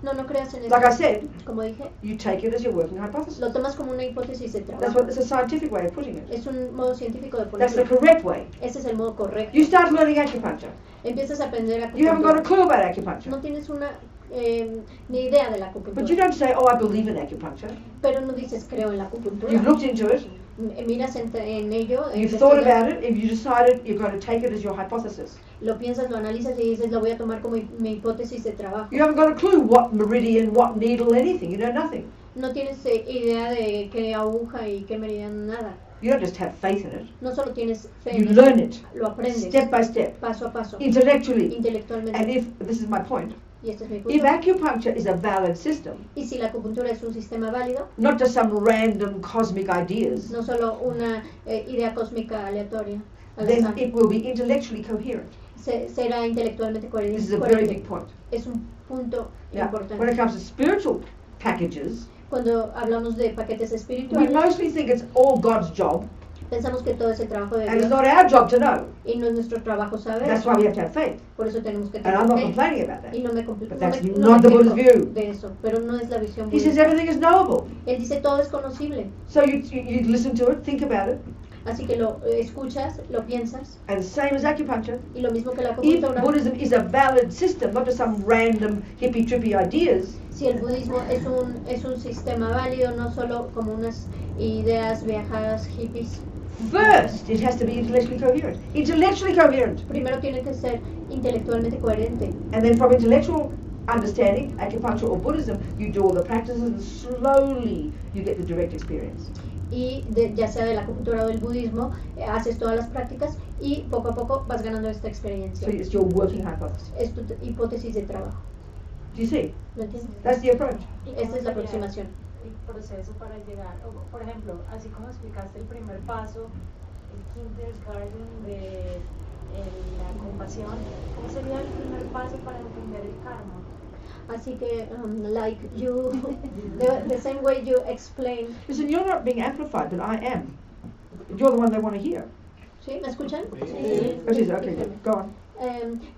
No, no creas en eso. Like I said, Como dije, you take it as your working hypothesis. lo tomas como una hipótesis de That's trabajo. what. It's a scientific way of putting it. Es un modo científico de That's the ponerlo. correct way. Ese es el modo correcto. You start learning acupuncture. Empiezas a aprender You haven't got a acupuntura. clue about acupuncture. No tienes una ni idea de la But you acupuntura. don't say, oh, I believe in acupuncture. Pero no dices creo en la acupuntura. You've looked into it. Miras en ello, You've thought investigas, about it. If you decided you're going to take it as your hypothesis. lo piensas, lo analizas y dices lo voy a tomar como mi hipótesis de trabajo. You haven't got a clue what meridian, what needle, anything. You know nothing. No tienes idea de qué aguja y qué meridiano, nada. You don't just have faith in it. No solo tienes fe, You en learn eso, it lo aprendes step by step, paso a paso, intellectually. intelectualmente. And if this is my point, Y este es mi if punto. acupuncture is a valid system, Y si la acupuntura es un sistema válido, not just some random cosmic ideas, no solo una idea cósmica aleatoria, al then azar, it will be intellectually coherent. será intelectualmente This is a very coherente. big point. Es un punto Yeah. importante. When it comes to spiritual packages, Cuando hablamos de paquetes we espirituales, mostly think it's all God's job, pensamos que todo es el trabajo de and it's Dios not our job to know. y no es nuestro trabajo saber. That's why we have to have faith. Por eso tenemos que And tener I'm not fe. complaining about that. Y no me But that's no not me the Buddha's quejo view. de eso, pero no es la visión He says budista. everything is knowable. Él dice todo es conocible, So you listen to it, think about it, así que lo escuchas, lo piensas and same as acupuncture. y lo mismo que la If acupuntura. Buddhism is a valid system, not just some random hippie-trippy ideas, Si el budismo es un sistema válido, no solo como unas ideas viajadas hippies, first it has to be intellectually coherent. Intellectually coherent. primero tiene que ser intelectualmente coherente. And then from intellectual understanding, acupuncture or Buddhism, you do all the practices and slowly you get the direct experience. Y ya sea de la acupuntura o del budismo, haces todas las prácticas y poco a poco vas ganando esta experiencia. So it's your working hypothesis. Es tu hipótesis de trabajo. Do you see? ¿Lo entiendes? That's the approach. Esta es la aproximación. El proceso para llegar, o, por ejemplo, así como explicaste el primer paso, el kindergarten de la compasión, ¿cómo sería el primer paso para entender el karma? Así que, like you, the same way you explain. Listen, you're not being amplified, but I am. You're the one they want to hear. ¿Sí? ¿Me escuchan? Oh, she's okay, good. Go on.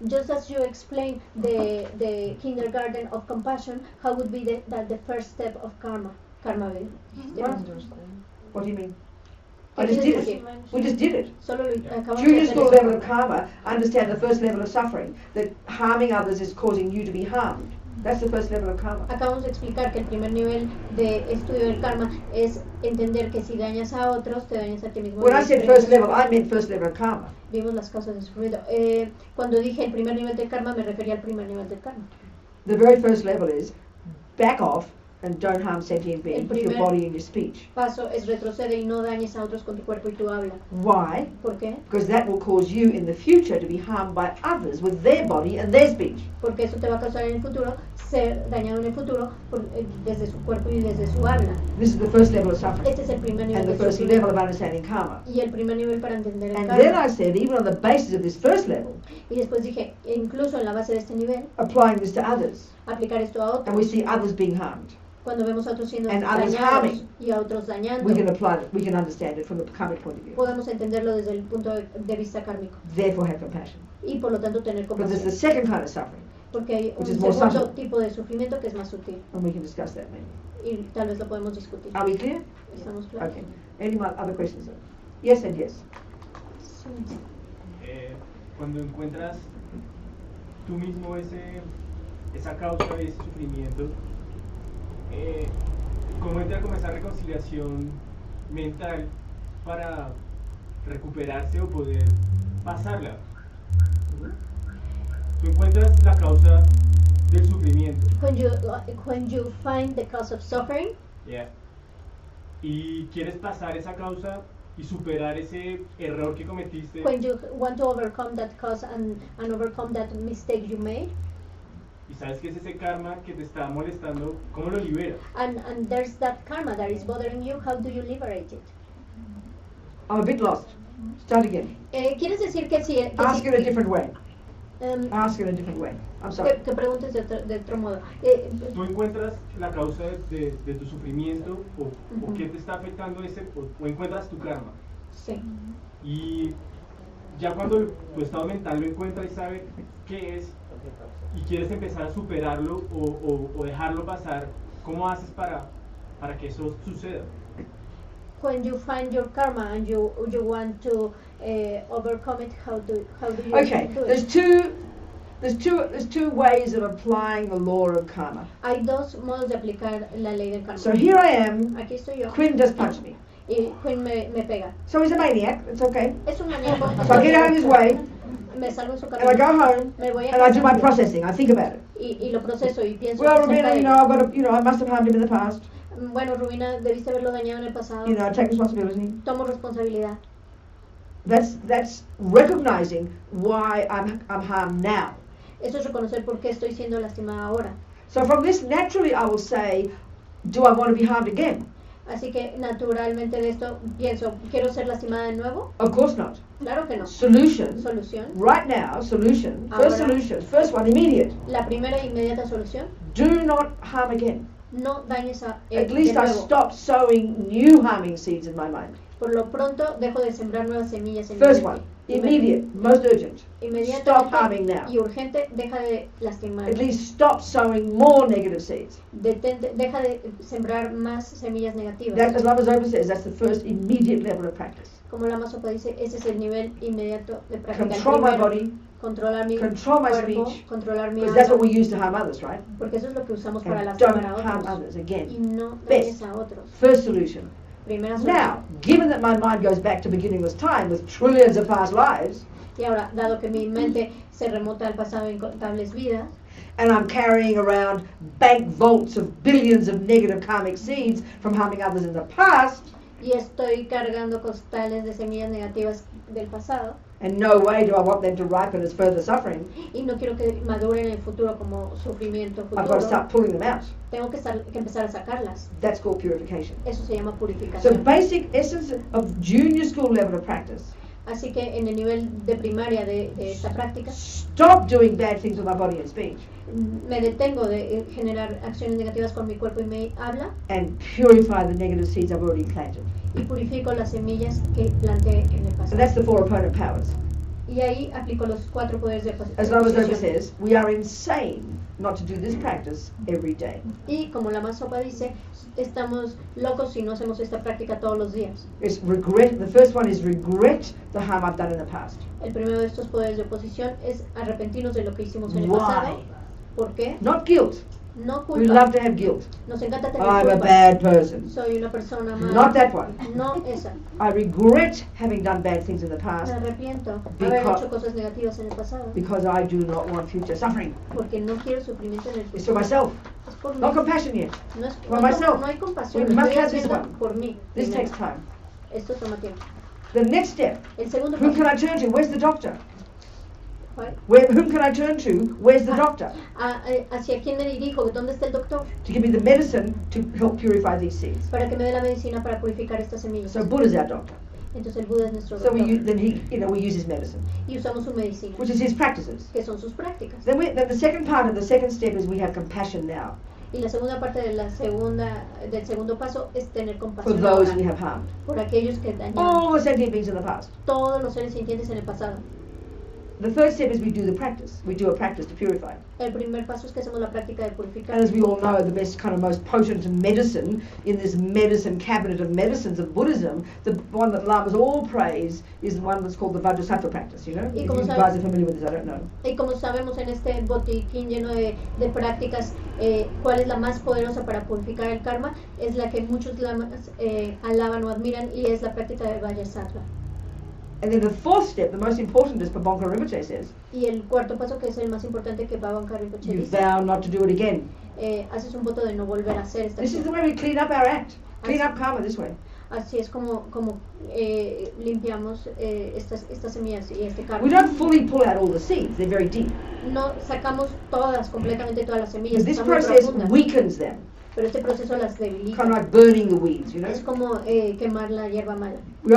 Just as you explained the kindergarten of compassion, how would be the first step of karma? Karma will. What do you mean? I just did it. We just did it. Solo lo acabamos de Junior hacer school eso. level of karma, understand the first level of suffering, that harming others is causing you to be harmed. That's the first level of karma. Acabamos de explicar que el primer nivel de estudio del karma es entender que si dañas a otros, te dañas a ti mismo. When I said first level, I meant first level of karma. Vimos las causas de sufrimiento. Cuando dije el primer nivel del karma, me refería al primer nivel del karma. The very first level is back off and don't harm sentient beings with your primer- body and your speech. Paso es retrocede y no dañes a otros con tu cuerpo y tu habla. Why? ¿Por qué? Because that will cause you in the future to be harmed by others with their body and their speech. Porque eso te va a causar en el futuro ser dañado en el futuro desde su cuerpo y desde su habla. This is the first level of suffering Este es el primer nivel and the de first sufrimiento. level of understanding karma. Y el primer nivel para entender el And then karma. I said, even on the basis of this first level, Y después dije, incluso en la base de este nivel, applying this to others, aplicar esto a and we otros. see others being harmed. Cuando vemos a otros siendo And others dañados harming. y a otros dañando, We can apply it, we can understand it from the karmic point of view. podemos entenderlo desde el punto de vista kármico. Therefore have compassion. Y por lo tanto tener Because there's the compasión. second kind of suffering, Porque hay un which is more segundo subtle. tipo de sufrimiento que es más sutil. and we can discuss that maybe. Y tal vez lo podemos discutir. Are we clear? ¿Estamos claros? Okay. Any other questions? Yes and yes. Cuando encuentras tú mismo esa causa de ese sufrimiento, ¿cómo entra como esa reconciliación mental para recuperarse o poder pasarla? Tú encuentras la causa del sufrimiento. When you find the cause of suffering, Yeah. Y quieres pasar esa causa y superar ese error que cometiste. when you want to overcome that cause and overcome that mistake you made, Y sabes que es ese karma que te está molestando, ¿cómo lo liberas? and there's that karma that is bothering you, how do you liberate it? I'm a bit lost. Start again. ¿Quieres decir que si... que Ask si- it a different way. um, Ask it a different way. I'm sorry. que preguntes de otro modo. Tú encuentras la causa de tu sufrimiento o Ujú. qué te está afectando o encuentras tu karma. Sí. Y ya cuando tu estado mental lo encuentra y sabe qué es y quieres empezar a superarlo o dejarlo pasar, ¿cómo haces para que eso suceda? When you find your karma and you want to overcome it, how do you Okay, do there's it? two ways of applying the law of karma. Hay dos modos de aplicar la ley del karma. So here I am. Aquí estoy yo. Quinn just punched me. Y Quinn me pega. So he's a maniac. It's okay. Es un maníaco. So I get out of his way Me salgo en su and I go camino. home Me voy a and I do my casa processing. I think about it. y lo proceso y pienso. Well, acerca Robina, de you know, ello. I've got to, I must have harmed him in the past. Bueno, Rubina, debiste haberlo dañado en el pasado. You know, I take responsibility. Tomo responsabilidad. That's recognizing why I'm harmed now. Eso es reconocer por qué estoy siendo lastimada ahora. So from this, naturally, I will say, do I want to be harmed again? Así que naturalmente de esto pienso, ¿quiero ser lastimada de nuevo? Of course not. Claro que no. Solution. Solución. Right now, solution. First Ahora. solution. First one, immediate. La primera e inmediata solución, Do not harm again. no dañes a At least de I nuevo. stop sowing new harming seeds in my mind. Por lo pronto dejo de sembrar nuevas semillas en mi First mente. one, immediate, most urgent. Stop harming Inmediatamente now. y urgente, deja de lastimar. At least stop sowing more negative seeds. Deja de sembrar más semillas negativas. That, as Lama Zopa says, that's the first immediate level of practice. Como la Masopa dice, ese es el nivel inmediato de práctica. El Control my primero, body, controlar mi control my cuerpo, speech, controlar mi because that's what we alma, use to harm others, right? porque eso es lo que usamos para And lastimar don't a harm otros. others Y again. no Best. dañes a otros. First solution. Primera solución. Now, given that my mind goes back to beginningless time with trillions of past lives, Y ahora, dado que mi mente se remota al pasado en incontables vidas, and I'm carrying around bank vaults of billions of negative karmic seeds from harming others in the past, y estoy cargando costales de semillas negativas del pasado, and no way do I want them to ripen as further suffering, y no quiero que maduren en el futuro como sufrimiento I've got to futuro, start pulling them out. tengo que empezar a sacarlas. That's called purification. Eso se llama So purificación. basic essence of junior school level of practice, Así que en el nivel de primaria de esta práctica, stop doing bad things with my body and speech, me detengo de generar acciones negativas con mi cuerpo y mi habla, and purify the negative seeds I've already planted. y purifico las semillas que planté en el And that's pasado. the four opponent powers. Y ahí aplico los 4 poderes de As Lama Zopa oposición. says, we are insane not to do this practice every day. Y como la Masopa dice, estamos locos si no hacemos esta práctica todos los días. It's regret. The first one is regret the harm I've done in the past. El primero de estos poderes de oposición es arrepentirnos de lo que hicimos en el Why? pasado. ¿Por qué? Not guilt. No We love culpa. to have guilt. Nos encanta tener I'm a culpa. bad person. Soy una persona mala. Not that one. No esa. I regret having done bad things in the Me past arrepiento de haber Because- hecho cosas negativas en el pasado. because I do not want future suffering. Porque no quiero sufrimiento en el It's for futuro. myself. Es por mí. Not compassion yet. No, es, for no, myself. no hay compasión. We Lo must estoy have this haciendo one. por mí. This primero. takes time. Esto toma tiempo. The next step. El segundo Whom can paso. I turn to? Where's the doctor? ¿Cuál? Whom can I turn to? Where's the doctor? ¿Hacia quién me dirijo? ¿Dónde está el doctor? To give me the medicine to help purify these seeds. Para que me dé la medicina para purificar estas semillas. So Buddha's our doctor. Entonces el Buda es nuestro So doctor. then we use his medicine, Y usamos su medicina, which is his practices. que son sus prácticas. Then the second part of the second step is we have compassion now Y la segunda parte del segundo paso es tener for compasión those ahora we have harmed. por aquellos que dañaron All the sentient beings in the past. todos los seres sintientes en el pasado. the third step is we do the practice. We do a practice to purify. El primer paso es que hacemos la práctica de purificar. And as we all know, the best kind of most potent medicine in this medicine cabinet of medicines of Buddhism, the one that lamas all praise is the one that's called the Vajrasattva practice, you know? If you guys are familiar with this, I don't know. Y como sabemos en este botiquín lleno de prácticas, cuál es la más poderosa para purificar el karma, es la que muchos lamas alaban o admiran, y es la práctica de Vajrasattva. And then the fourth step, the most important, as Pabonka Rinpoche says, Y el cuarto paso, que es el más importante, que Pabonka Rinpoche you dice, vow not to do it again. Haces un voto de no volver a hacer esta This is acción. the way we clean up our act. Clean up karma this way. Así es como limpiamos estas semillas y este karma. We don't fully pull out all the seeds, they're very deep. No sacamos completamente todas las semillas, This están muy process profundas, weakens them, pero este proceso las kind debilita. of like burning the weeds, you know? Es como quemar la hierba mala. We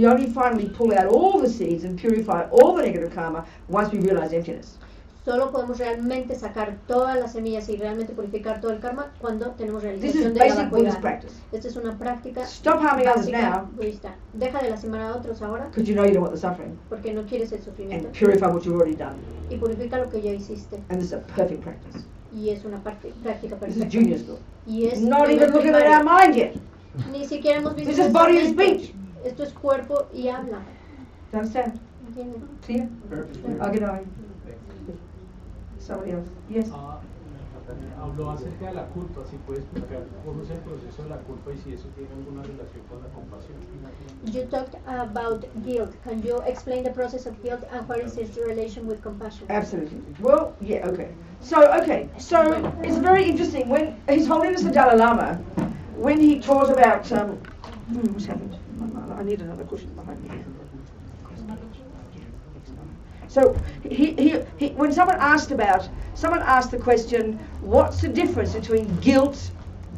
only finally pull out all the seeds and purify all the negative karma once we realize emptiness. Solo podemos realmente sacar todas las semillas y realmente purificar todo el karma cuando tenemos This is realización de la basic Buddhist vacuidad. practice. Esta es una práctica Stop harming others básica now, budista. Deja de lastimar a otros ahora because you know you don't want the suffering, porque no quieres el sufrimiento, and purify what you've already done. y purifica lo que ya hiciste. And this is a perfect practice. Y es una práctica This is perfecta. junior school. Y es Not nivel even looking at primario. our mind yet. Ni siquiera hemos visto This is body and nuestra mente. speech. Esto es cuerpo y habla. Do you understand? ¿Entienden? Clear? Perfect. I'll get on. Somebody else. Yes. Habló acerca de la culpa, si puede explicar cómo es el proceso de la culpa y si eso tiene alguna relación con la compasión. You talked about guilt. Can you explain the process of guilt and what is its relation with compassion? Absolutely. Well, yeah, okay. So it's very interesting when His Holiness the Dalai Lama, when he taught about what's happened? I need another cushion behind me. So he when someone asked the question, what's the difference between guilt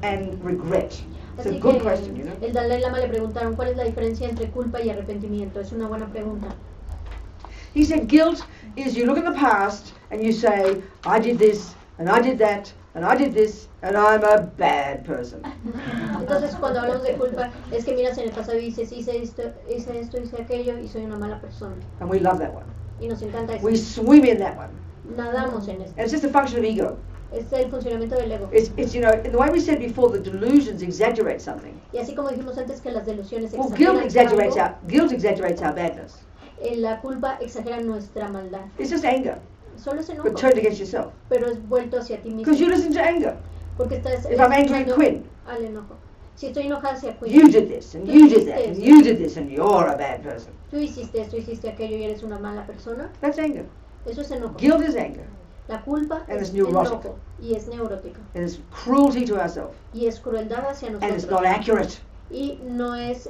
and regret? It's a Así good que question, you know. el Dalai Lama le preguntaron cuál es la diferencia entre culpa y arrepentimiento. Es una buena pregunta. He said guilt is you look at the past and you say, I did this and I did that and I did this and I'm a bad person. Entonces cuando hablamos de culpa es que miras en el pasado y dices hice esto, hice aquello y soy una mala persona. And we love that one. Y nos encanta eso. We swim in that one. Nadamos en esto. And it's just a function of ego. Es el funcionamiento del ego. It's you know, in the way we said before, the delusions exaggerate something. Y así como dijimos antes que las delusiones Well, guilt exageran exaggerates algo, our badness. La culpa exagera nuestra maldad. It's just anger, Solo es enojo, but turned against yourself. pero es vuelto hacia ti mismo. Because you listen to anger. Porque estás If I'm angry at escuchando Quinn, al enojo. Si estoy enojada hacia Quinn, you did this and you did that and you did this and you're a bad person. tú hiciste esto, hiciste aquello y eres una mala persona, That's anger. eso es enojo. Guilt is anger. La culpa And es it's neurotic. enojo y es neurótica And it's cruelty to ourselves. y es crueldad hacia And it's nosotros not accurate. y no es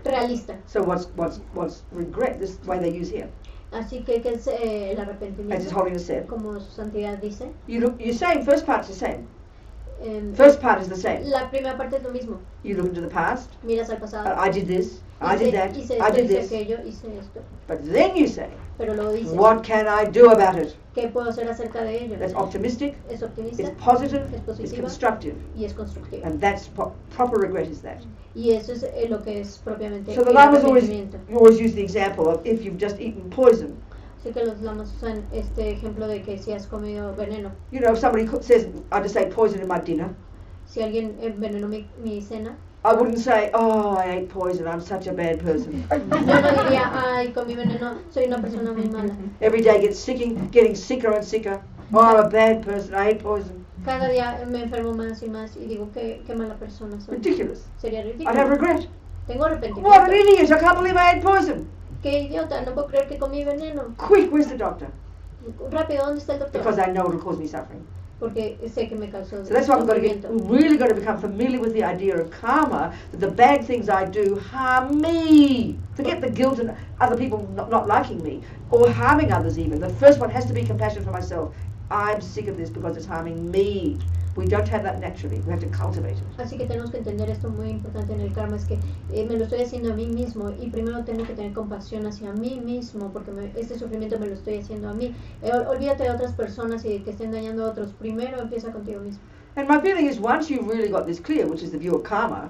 realista. So what's regret? This way they use here. Así que ¿qué es el As His arrepentimiento? Holiness said. Como su santidad dice. You're saying first part's the same. em, First part is the same. La primera parte es lo mismo. You look into the past. Miras al pasado. I did this. I did that. Hice I esto, did hice this. aquello, hice esto. But then you say, Pero luego dice, what can I do about it? ¿qué puedo hacer acerca de ello? That's optimistic. Es optimista It's positive. Es It's positiva. constructive. y es constructiva. And that's proper regret is that. Y eso es lo que es propiamente So the el lamas arrepentimiento. always use the example of if you've just eaten poison. Así que los lamas usan este ejemplo de que si has comido veneno, You know, if somebody says, I just ate poison in my dinner, si alguien envenenó mi cena, I wouldn't say, oh, I ate poison, I'm such a bad person. yo no diría, ay, comí veneno, soy una persona muy mala. Every day getting sicker and sicker. Oh, I'm a bad person, I ate poison. Cada día me enfermo más y más y digo, qué mala persona soy. Ridiculous. Sería I'd have ridículo. regret. Tengo What an arrepentimiento. idiot, I can't believe I ate poison. Qué idiota, no puedo creer que comí veneno. Quick, where's the doctor? Rápido, ¿dónde está el Because doctor? I know it'll cause me suffering. Porque sé que me causó So that's why sufrimiento. really got to become familiar with the idea of karma, that the bad things I do harm me. Forget the guilt and other people not liking me, or harming others even. The first one has to be compassion for myself. I'm sick of this because it's harming me. We don't have that naturally. We have to cultivate it. Así que tenemos que entender esto muy importante en el karma, es que me lo estoy haciendo a mí mismo y primero tengo que tener compasión hacia mí mismo porque este sufrimiento me lo estoy haciendo a mí. Olvídate de otras personas y que estén dañando a otros, primero empieza contigo mismo. And my feeling is once you've really got this clear, which is the view of karma,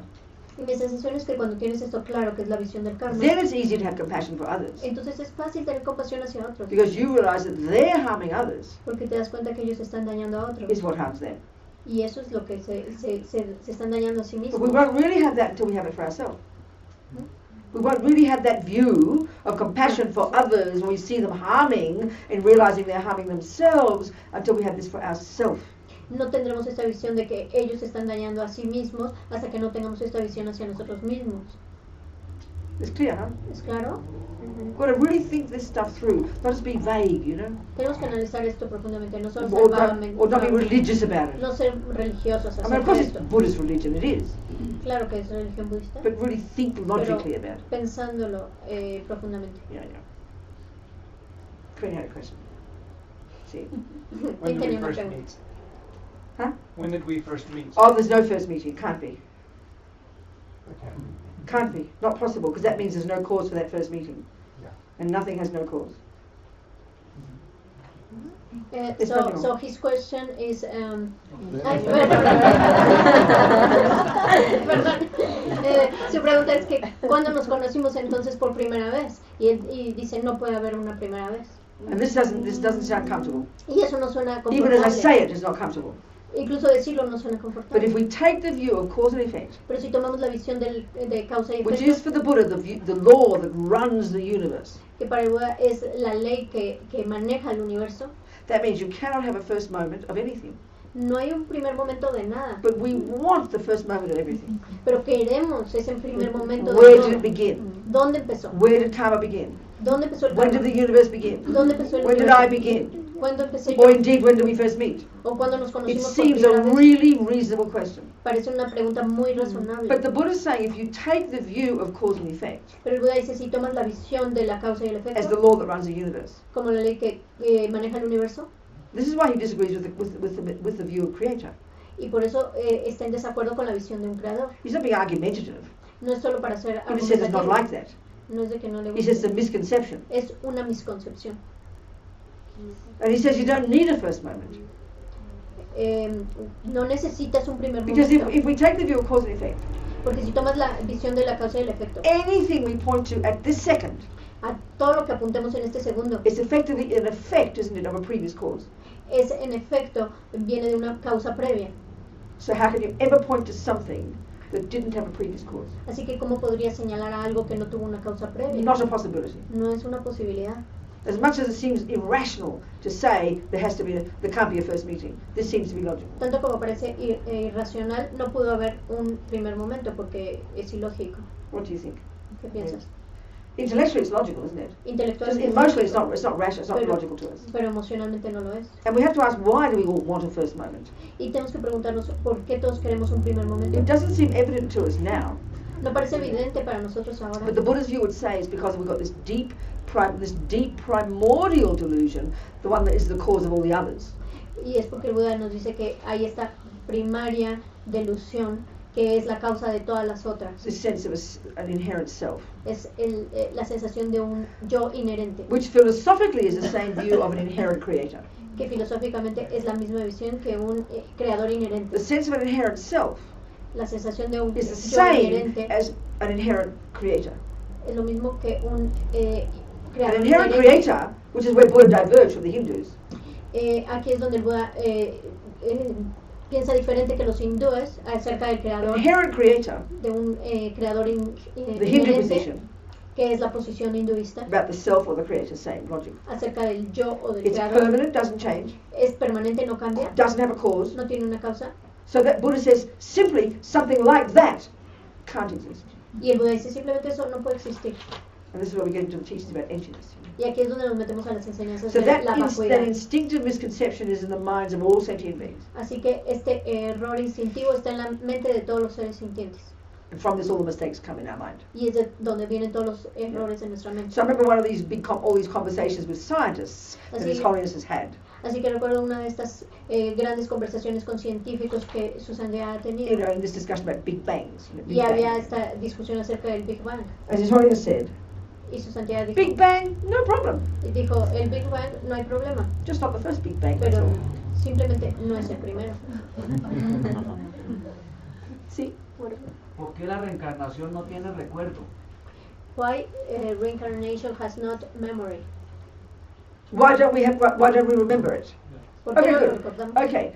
Y mi sensación es que cuando tienes esto claro, que es la visión del karma, then it's easy to have compassion for others. entonces es fácil tener compasión hacia otros. Because you realize that they're harming others Porque te das cuenta que ellos están dañando a otros. is what harms them. Y eso es lo que se están dañando a sí But mismos. we won't really have that until we have it for ourselves. We won't really have that view of compassion for others when we see them harming and realizing they're harming themselves until we have this for ourselves. No tendremos esta visión de que ellos están dañando a sí mismos hasta que no tengamos esta visión hacia nosotros mismos. It's clear, huh? ¿Es claro? We've got to really think this stuff through, not just be vague, you know? Tenemos que analizar esto profundamente, no solo Or ser vagamente, not be religious about it. no ser religiosos I mean, of acerca course de it's esto. Buddhist religion, it is. Claro que es religión budista, But really think logically pero about it. pensándolo profundamente. Yeah. Queen had a question. See? Él When did tenía we una first pregunta. meet? Huh? When did we first meet? Oh, there's no first meeting. Can't be. Okay. Can't be. Not possible, because that means there's no cause for that first meeting. Yeah. And nothing has no cause. It's So wrong. his question is, perdón. Su pregunta es que ¿cuándo nos conocimos entonces por primera vez? Y dice no puede haber una primera vez. And this doesn't sound comfortable. Y eso no suena Even as I say confortable. it, it's not comfortable. Incluso decirlo no suena But confortable. if we take the view of cause and effect, Pero si tomamos la visión de causa y which is efecto, for the Buddha the law that runs the universe, que para el Buda es la ley que maneja el universo, that means you cannot have a first moment of anything. no hay un primer momento de nada, But we want the first moment of everything. pero queremos ese primer momento de Where todo. did it begin? ¿Dónde empezó? Where did karma begin? ¿Dónde empezó el When karma? did the universe begin? ¿Dónde empezó el When did universo? I begin? ¿Cuándo empecé Or yo? indeed, when did we first meet? ¿O cuándo nos It conocimos por seems a primera vez? really reasonable question. Parece una pregunta muy razonable. But the Buddha is saying if you take the view of cause and effect Pero el Buda dice, si tomas la visión de la causa y el as the efecto, law that runs the universe, como la ley que maneja el universo, this is why he disagrees with the view of creator. y por eso está en desacuerdo con la visión de un creador. He's not being argumentative. No es solo para ser He just says it's not like argumentativo, that. no es de que no le He says it's a guste, misconception. es una misconcepción. And he says you don't need a first moment. No necesitas un primer Because momento, if we take the view of cause and effect, porque si tomas la visión de la causa y el efecto, anything we point to at this second a todo lo que apuntemos en este segundo, is effectively an effect, isn't it, of a previous cause. es en efecto, viene de una causa previa. So how can you ever point to something that didn't have a previous cause? Así que ¿cómo podría señalar a algo que no tuvo una causa previa? Not a possibility. No es una posibilidad. As much as it seems irrational to say there can't be a first meeting, this seems to be logical. Tanto como parece irracional, no pudo haber un primer momento porque es ilógico. What do you think? ¿Qué piensas? Intellectually it's logical, isn't it? Just Intelectualmente emotionally es lógico, it's not rational, it's not Pero- logical to us. pero emocionalmente no lo es. And we have to ask why do we all want a first moment? Y tenemos que preguntarnos por qué todos queremos un primer momento. It doesn't seem evident to us now, No parece evidente para nosotros ahora, but the Buddha's view would say it's because we've got this deep primordial delusion, the one that is the cause of all the others. y es porque el Buda nos dice que hay esta primaria delusión que es la causa de todas las otras. This sense of an inherent self, Es la sensación de un yo inherente, which philosophically is the same view of an inherent creator. que filosóficamente es la misma visión que un creador The inherente. sense of an inherent self La sensación de un is the yo same inherente as an inherent creator. es lo mismo que un An creador inherent inherente. creator, which is where Buddha diverged from the Hindus, Aquí es donde el Buda piensa diferente que los hindúes acerca del creador, inherent creator, de un creador the Hindu inherente, position que es la posición hinduista, about the self or the creator, same logic. acerca del yo o del It's creador. permanent, doesn't change, Es permanente, no cambia, doesn't have a cause. no tiene una causa. So that Buddha says simply something like that can't exist. Y el Buda dice simplemente eso no puede existir. And this is where we get into the teachings about emptiness. Y aquí es donde nos metemos a las enseñanzas So de that, la that vacuidad. instinctive misconception is in the minds of all sentient beings. Así que este error instintivo está en la mente de todos los seres sintientes. And from this all the mistakes come in our mind. Y es de donde vienen todos los errores en nuestra mente. So I remember one of these all these conversations with scientists that Así- His Holiness has had. Así que recuerdo una de estas grandes conversaciones con científicos que su santidad ha You tenido. know, in this discussion about Big Bangs. Big Y había Bang. esta discusión acerca del Big Bang. As His Holiness said, Y su santidad dijo, Big Bang, no problem. dijo, el Big Bang no hay problema, Just not the first Big Bang. That's pero all. simplemente no es el primero. See? Por- ¿Por qué la reencarnación no tiene recuerdo? Why reincarnation has not memory? Why don't we remember it? ¿Por qué Okay, no lo good. recordamos? Okay.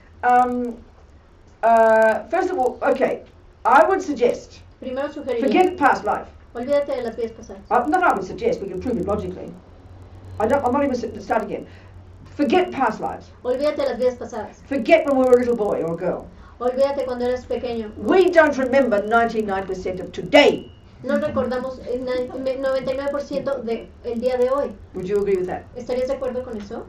First of all, okay, I would suggest Primero sugeriría, forget past life. olvídate de las vidas pasadas. Not I would suggest, we can prove it logically. I'm not even start again. Forget past lives. Olvídate de las vidas pasadas. Forget when we were a little boy or a girl. Olvídate cuando eras pequeño. We don't remember 99% of today. No recordamos el 99% de el día de hoy. Would you agree with that? ¿Estarías de acuerdo con eso?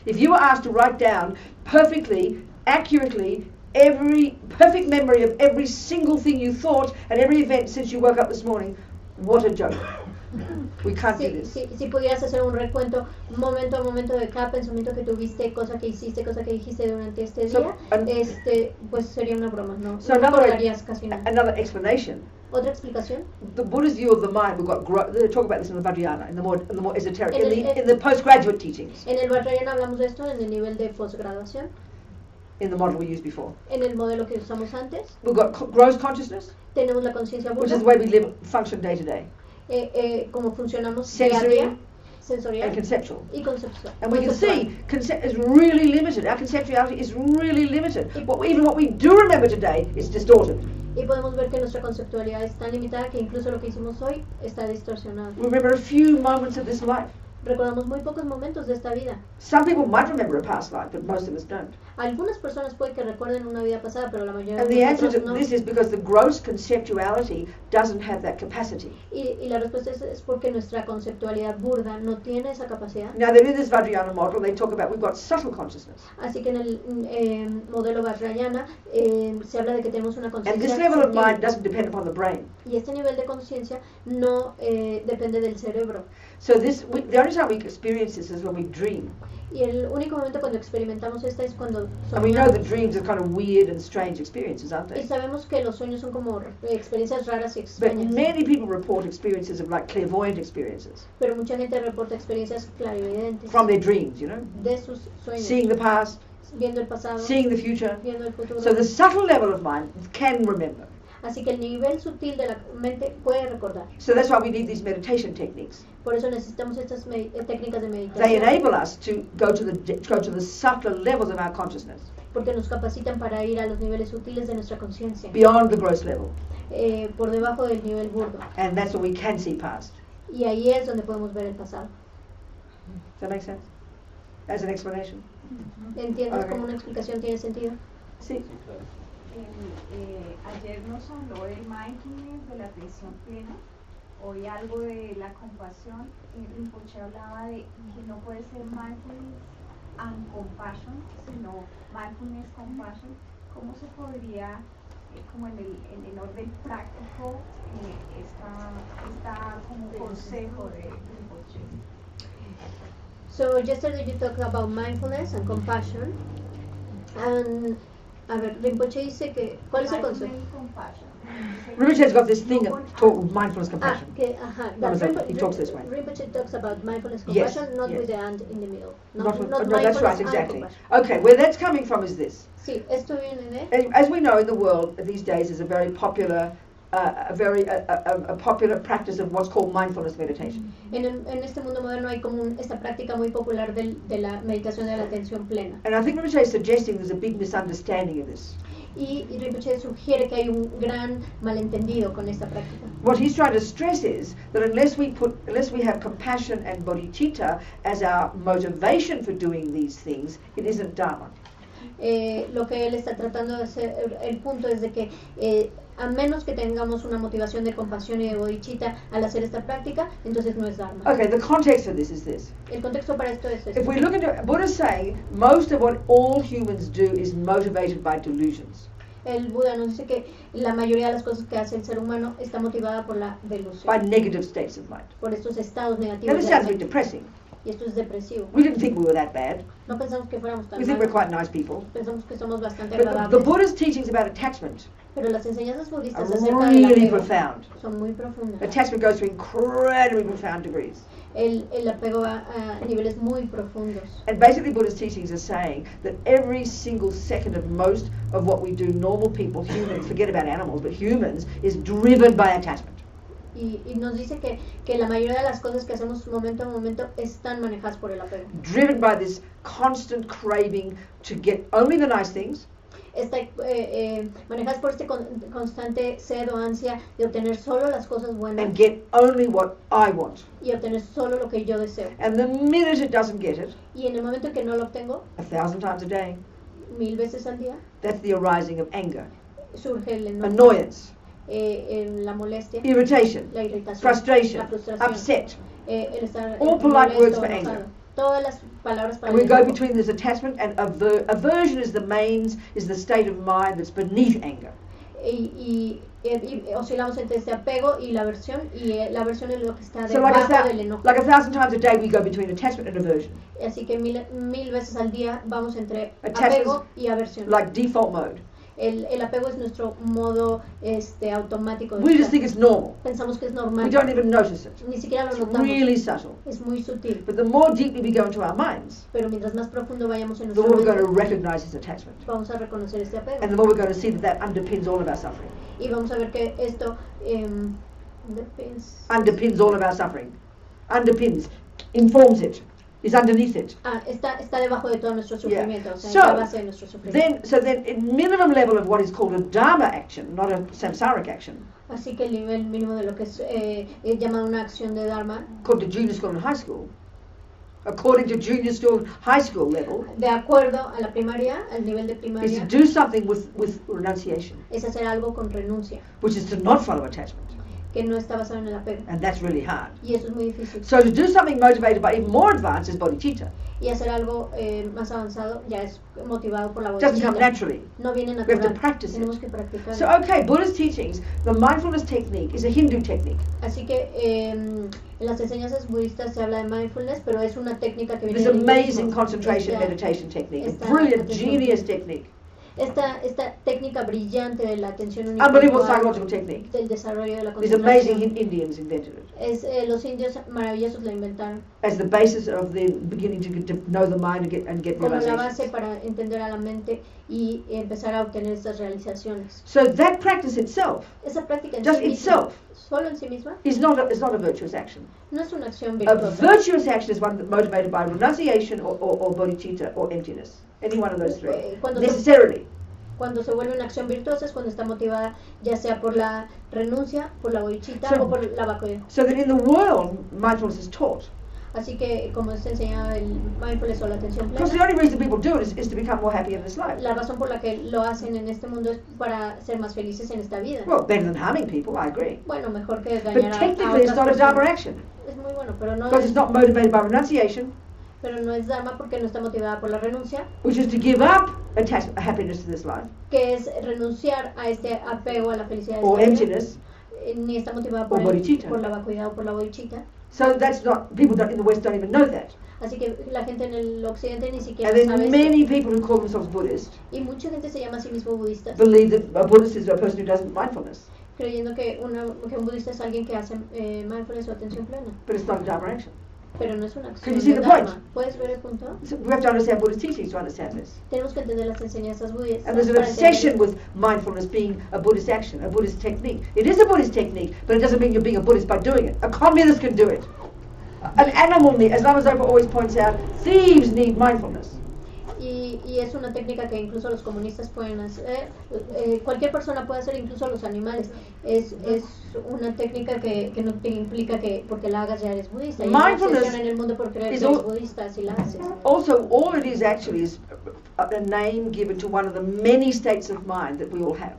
If you were asked to write down perfectly, accurately, every perfect memory of every single thing you thought at every event since you woke up this morning, what a joke. We can't do this. Si pudieras hacer un recuento momento a momento de cada pensamiento que tuviste, cosa que hiciste, cosa que dijiste durante este día, pues sería una broma, ¿no? So No another, recordarías casi nada. another explanation. Otra explicación. The Buddhist view of the mind, we've got they talk about this in the Vajrayana, in the more esoteric, in the postgraduate teachings, En el Vajrayana hablamos de esto en el nivel de posgraduación, in the model we used before. en el modelo que usamos antes. We've got gross consciousness, Tenemos la conciencia which is burda, the way we live, function day to day, como funcionamos día a sensory día, sensorial and conceptual. y conceptual. And we can see concept is really limited. Our conceptuality is really limited. Even what we do remember today is distorted. Y podemos ver que nuestra conceptualidad es tan limitada que incluso lo que hicimos hoy está distorsionado. We remember a few moments of this life. Recordamos muy pocos momentos de esta vida. Some people might remember a past life, but most of us don't. Algunas personas pueden que recuerden una vida pasada, pero la mayoría And de the answer nosotros to no. this is because the gross conceptuality doesn't have that capacity. Y la respuesta es porque nuestra conceptualidad burda no tiene esa capacidad. Now, there is this Vajrayana model, they talk about we've got subtle consciousness. Así que en el modelo Vajrayana se habla de que tenemos una And this conciencia level of sutil. mind doesn't depend upon the brain. Y este nivel de conciencia no depende del cerebro. So the only time we experience this is when we dream. Y el único momento cuando experimentamos esta es cuando And we know that soñamos. dreams are kind of weird and strange experiences, aren't Y they? sabemos que los sueños son como experiencias raras y But extrañas. many people report experiences of like clairvoyant experiences Pero mucha gente reporta experiencias clarividentes from their dreams, you know, de sus sueños, seeing the past, viendo el pasado, seeing the future. viendo el futuro. So the subtle level of mind can remember. Así que el nivel sutil de la mente puede recordar. So that's why we need these meditation techniques. Por eso necesitamos estas técnicas de They meditación, enable us to go to the subtler levels of our consciousness, porque nos capacitan para ir a los niveles sutiles de nuestra conciencia, beyond the gross level. por debajo del nivel burdo. And that's when we can see past. Y ahí es donde podemos ver el pasado. Does that make sense? As an explanation? ¿Entiendes Ok. cómo una explicación tiene sentido? Sí. Ayer nos habló del mindfulness, de la atención plena, hoy algo de la compasión. Rinpoche hablaba de que no puede ser mindfulness and compassion, sino mindfulness compassion. ¿Cómo se podría, como en el orden práctico, esta como consejo de Rinpoche? So yesterday you talked about mindfulness and compassion. And a ver, Rinpoche dice que ¿cuál es el concepto? Rinpoche's got this thing called mindfulness Ah, compassion. que ajá. That was Rinpo- he talks this way. Rinpoche talks about mindfulness Yes, compassion, not yes. with the and in the middle. No, Not that's right, mindfulness and exactly. compassion. Okay, where that's coming from is this. Sí, esto viene de As we know, in the world these days is a very popular, a popular practice of what's called mindfulness meditation. en este mundo moderno hay como esta práctica muy popular de la meditación de la atención plena. And I think Rinpoche is suggesting there's a big misunderstanding of this. Y Rinpoche sugiere que hay un gran malentendido con esta práctica. What he's trying to stress is that unless we have compassion and bodhicitta as our motivation for doing these things, it isn't dharma. Lo que él está tratando de hacer, el punto es de que a menos que tengamos una motivación de compasión y de bodhicitta al hacer esta práctica, entonces no es dharma. Okay, the context for this is this. El contexto para esto es If esto. we look into Buddha's saying, most of what all humans do is motivated by delusions, El Buda nos dice que la mayoría de las cosas que hace el ser humano está motivada por la by delusión, negative states of mind. por estos estados Now negativos this de la sounds a bit mente. depressing. Y esto es depresivo. We didn't think we were that bad. No pensamos que fuéramos tan We think we're malos. quite nice people. Pensamos que somos bastante But the agradables. Buddha's teachings about attachment Pero las enseñanzas are budistas acerca del really apego profound. son muy profundas. Attachment goes to incredibly profound degrees. El apego va a niveles muy profundos. And basically Buddhist teachings are saying that every single second of most of what we do, normal people, humans, forget about animals, but humans, is driven by attachment. Y nos dice que la mayoría de las cosas que hacemos momento a momento están manejadas por el apego. Driven by this constant craving to get only the nice things, Está manejadas por este constante sed o ansia de obtener solo las cosas buenas and get only what I want. y obtener solo lo que yo deseo. And the minute it doesn't get it, Y en el momento en que no lo obtengo, 1,000 times a day, 1000 veces al día, that's the arising of anger, surge el enojo, annoyance, la molestia, irritation, la irritación, frustration, la frustración, upset. el estar All polite molesto, words for enojado. anger. Todas las palabras para And we el go enojo. between this attachment and aversion is the state of mind that's beneath anger. Y oscilamos entre este apego y la aversión, y la aversión es lo que está So like debajo del enojo. 1,000 times a day we go between attachment and aversion, Así que mil veces al día vamos entre Attachment apego y aversión. like default mode. El apego es nuestro modo automático de We just estar. think it's normal. Pensamos que es We normal. don't even notice it. Ni siquiera lo It's notamos. really subtle. Es muy sutil. But the more deeply we go into our minds, Pero mientras más profundo vayamos en the nuestra more we're going to mente, recognize this attachment. vamos a reconocer este apego. And the more we're going to see that underpins all of our suffering. Y vamos a ver que esto Underpins all of our suffering. Underpins, informs it, is underneath it. está debajo de todo nuestro sufrimiento, o sea, So, es la base de nuestro sufrimiento. Then in minimum level of what is called a dharma action, not a samsaric action, Así que el nivel mínimo de lo que es llamado una acción de Dharma, according to junior school and high school, according to junior school and high school level, de acuerdo a la primaria, al nivel de is primaria, to do something with renunciation, es hacer algo con renuncia, which is to not follow attachment. que no está basado en el apego. And that's really hard. Y eso es muy difícil. So to do something motivated by even more advanced is bodhicitta. Y hacer algo más avanzado ya es motivado por la It doesn't come bodhicitta. naturally. No viene We have to natural. practice Tenemos it. que practicarlo. So okay, Buddhist teachings, the mindfulness technique is a Hindu technique. Así que en las enseñanzas budistas se habla de mindfulness, pero es una técnica que viene This del amazing hinduismo. concentration Esta- meditation technique, a esta brilliant, atención genius plena. technique, Esta técnica brillante de la atención unbelievable universal, psychological technique. del desarrollo de la These amazing concentración, Indians invented it es los indios maravillosos la inventaron as the basis of the beginning to know the mind and get como la realizations. base para entender a la mente y empezar a obtener estas realizaciones. So that practice itself Esa práctica en Just sí misma, itself. solo en sí misma, is not a virtuous action. no es una acción A virtuosa. virtuous action is one that motivated by renunciation or bodhicitta or emptiness. Any one of those three. Cuando Necessarily. Cuando se vuelve una acción virtuosa es cuando está motivada ya sea por la renuncia, por la bodhicitta So- o por la vacuidad. So that in the world, mindfulness is taught. Así que como es enseñado el mindfulness o la atención Because the plena, only reason people do it is to become more happy in this life. la razón por la que lo hacen en este mundo es para ser más felices en esta vida. Well, better than harming people, I agree. Bueno, mejor que But dañar a technically, it's otras not a dharma personas. action. Es muy bueno, pero no Because es, it's not motivated by renunciation, pero no es dharma porque no está motivada por la renuncia, which is to give up happiness to this life, que es renunciar a este apego a la felicidad de or esta vida, emptiness. ni está motivada Or por, bodhicitta. por la vacuidad o por la bodhicitta. So that's not, people in the West don't even know that. Así que la gente en el occidente ni siquiera And sabe then esto. many people who call themselves Buddhist Y mucha gente se llama a sí mismo budistas, believe that a Buddhist is a person who does mindfulness, creyendo que un budista es alguien que hace mindfulness o atención plena. but it's not a dharma action. Pero no es una Can acción you see de the point? dharma. ¿Puedes ver el punto? So we have to understand Buddhist teachings to understand this. Tenemos que entender las enseñanzas budistas. And there's an para obsession entender- with mindfulness being a Buddhist action, a Buddhist technique. It is a Buddhist technique, but it doesn't mean you're being a Buddhist by doing it. A communist can do it. An animal as Lama Zopa always points out, thieves need mindfulness. Y es una técnica que incluso los comunistas pueden hacer, cualquier persona puede hacer, incluso los animales. Es una técnica que no te implica que porque la hagas ya eres budista. Y hay una Mindfulness obsesión en el mundo por creer que is eres all- budista si la haces. Also, all it is actually is a name given to one of the many states of mind that we all have.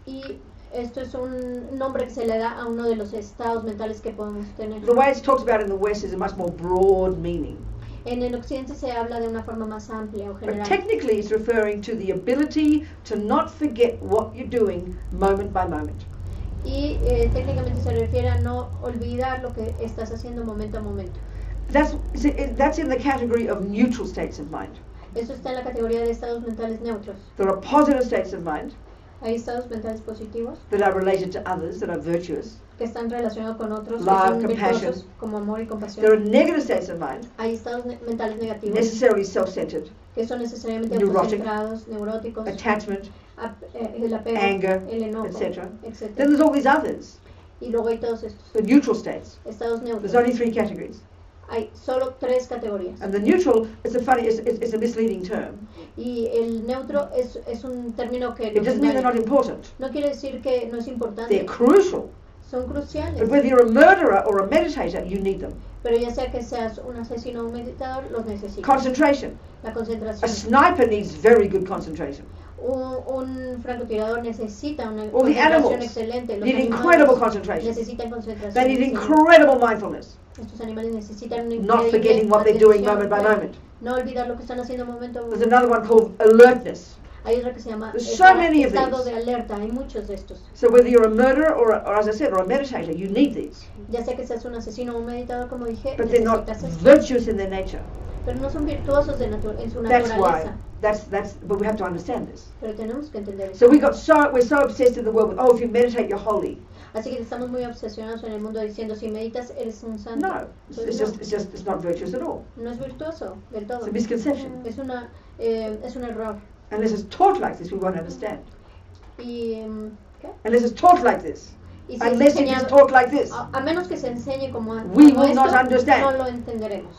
Y esto es un nombre que se le da a uno de los estados mentales que podemos tener. The way it's talked about in the West is a much more broad meaning. En el occidente se habla de una forma más amplia o But general. technically, it's referring to the ability to not forget what you're doing moment by moment. Y técnicamente se refiere a no olvidar lo que estás haciendo momento a momento. That's in the category of neutral states of mind. Eso está en la categoría de estados mentales neutros. There are positive states of mind, Hay estados mentales positivos that are related to others, that are virtuous. que están relacionados con otros, Love, que son compassion. virtuosos, como amor y compasión. There are negative states of mind, Hay estados mentales negativos necessarily self-centered, que son necesariamente neurotic, autocentrados, neuróticos, attachment, el apego, anger, el enojo, etc. etc. Then there's all these others, Y luego hay todos estos the neutral states. estados neutros. There's only 3 categories. Hay solo 3 categorías. And the neutral, it's a misleading term. Y el neutro es un término que It nos doesn't mean they're engaña. not important. No quiere decir que no es They're importante, crucial. son cruciales. But whether you're a murderer or a meditator, you need them. Pero ya sea que seas un asesino o un meditador, los necesitas. Concentration. La A concentración. sniper needs very good concentration. Un francotirador necesita una All the concentración animals excelente. Los need animales incredible concentration. necesitan concentración. They need excelente. incredible mindfulness. Estos animales necesitan una Not increíble forgetting what they're doing atención moment by para moment. No olvidar lo que están haciendo momento a There's momento. another one called alertness. Hay otra que se llama There's so many of estado these. de alerta. Hay muchos de estos. So whether you're a murderer or as I said, or a meditator, you need these. Ya sea que seas un asesino o un meditador, como dije, But they're not necesitas esto. virtuous in their nature. Pero no son virtuosos en su That's why. naturaleza. But we have to understand this. Pero tenemos que entender So eso. we're so obsessed in the world with, oh, if you meditate, you're holy. Así que estamos muy obsesionados en el mundo diciendo, si meditas, eres un santo. No, Pues it's not virtuous at all. no es virtuoso del todo. It's a misconception. Es un error. Unless it's taught like this, we won't understand. Y, ¿qué? Unless it's taught like this. Y si es Unless it is enseñado- taught like this. a menos que se enseñe como We como will not esto, understand. no lo entenderemos.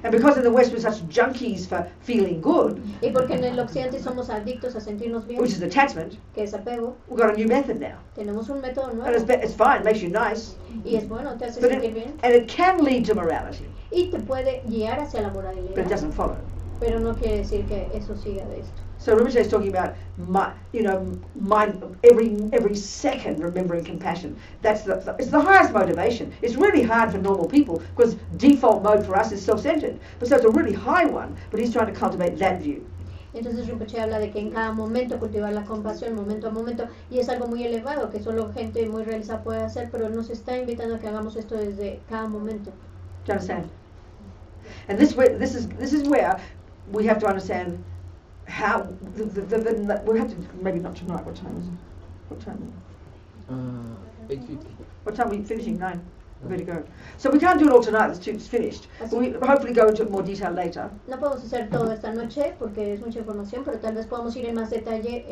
And because in the West we're such junkies for feeling good, Y porque en el occidente somos adictos a sentirnos bien, which is attachment, que es apego, we've got a new method now. tenemos un método And nuevo. it's fine, makes you nice. Y es bueno, te hace But sentir bien. and it can lead to morality, Y te puede guiar hacia la but it moralidad. doesn't follow. Pero no quiere decir que eso siga de esto. So Rinpoche is talking about, every second remembering compassion. It's the highest motivation. It's really hard for normal people because default mode for us is self-centered. But so it's a really high one, but he's trying to cultivate that view. Entonces Rinpoche habla de que en cada momento cultivar la compasión, momento a momento, y es algo muy elevado que solo gente muy realizada puede hacer, pero nos está invitando a que hagamos esto desde cada momento. Do you understand? And this is where we have to understand how we have to, maybe not tonight. What time is it? What time? 8:50. What time are we finishing? 9. We better go. So we can't do it all tonight. It's finished. But we hopefully go into more detail later. No podemos hacer todo esta noche porque es mucha información, pero tal vez podamos ir en más detalle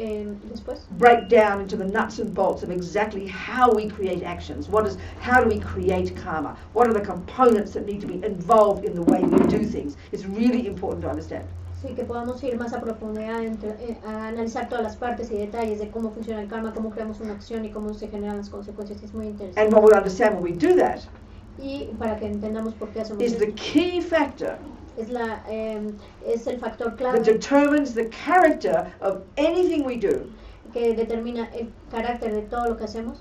después. Break down into the nuts and bolts of exactly how we create actions. How do we create karma? What are the components that need to be involved in the way we do things? It's really important to understand. Sí, que podamos ir más a profundidad a analizar todas las partes y detalles de cómo funciona el karma, cómo creamos una acción y cómo se generan las consecuencias. Es muy interesante. And what we'll understand when we do that Y para que entendamos por qué hacemos is esto, the key factor es el factor that clave determines the character of anything we do, que determina el carácter de todo lo que hacemos,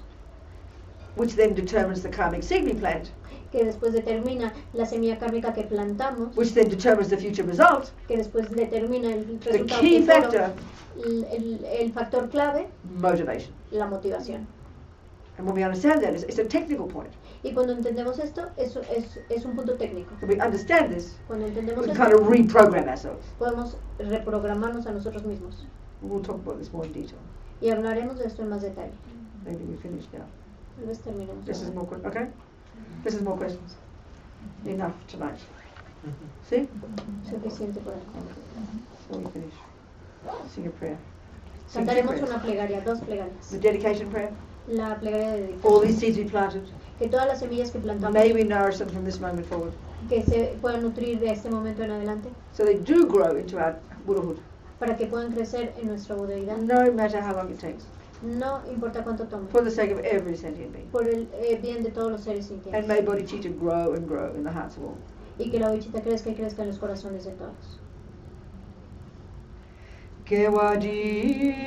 which then determines the karmic seed we plant, que después determina la semilla kármica que plantamos, which then determines the future result. que después determina el The resultado key futuro. factor, El factor clave, motivation. la motivación. And when we understand that, it's a technical point. Y cuando entendemos esto, eso es un punto técnico. When we understand this, Cuando entendemos we can esto, kind of reprogram ourselves. podemos reprogramarnos a nosotros mismos. We'll talk about this more in detail. Y hablaremos de esto en más detalle. Maybe we finish now. Tal vez terminemos. This is ahora. more okay? This is more questions. Enough tonight. See? Suficiente por ahí. Before we finish. Sing a prayer. Sing two Cantaremos prayers. una plegaria, 2 plegarias. The dedication prayer. La plegaria de All dedicación. these seeds we planted, Que todas las semillas que plantamos, may we nourish them from this moment forward. que se puedan nutrir de este momento en adelante, So they do grow into our Buddhahood, para que puedan crecer en nuestra budeidad. no matter how long it takes, No importa cuánto tome. for the sake of every sentient being. Por el bien de todos los seres And sintientes. may bodhicitta grow and grow in the hearts of all. Y que la bichita crezca y crezca en los corazones de todos.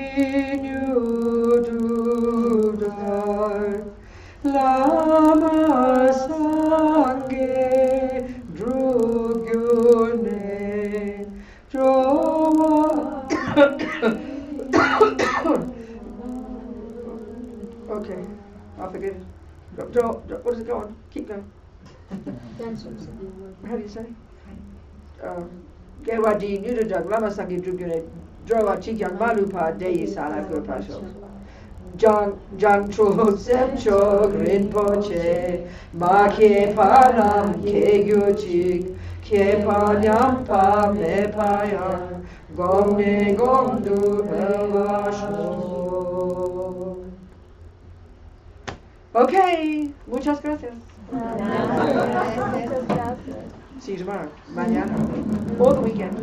Kewadinyu dudar lama sange drugyone drowa. Okay, I'll forget it. What does it go on? Keep going. How do you say? Gewadi Nudadug Lama Sangi Drugyone Drowa Chikyang Malupa Deyi Sana Gurpasho. Jangtro Semcho Rinpoche Ma Ke Panam Ke Gyuchik Ke Panyampa Me Payan Gomne Gomdu Helvasho. Okay, muchas gracias. See you tomorrow. Mañana. Or the weekend.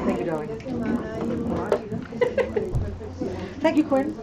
Thank you, darling. Thank you, Quinn.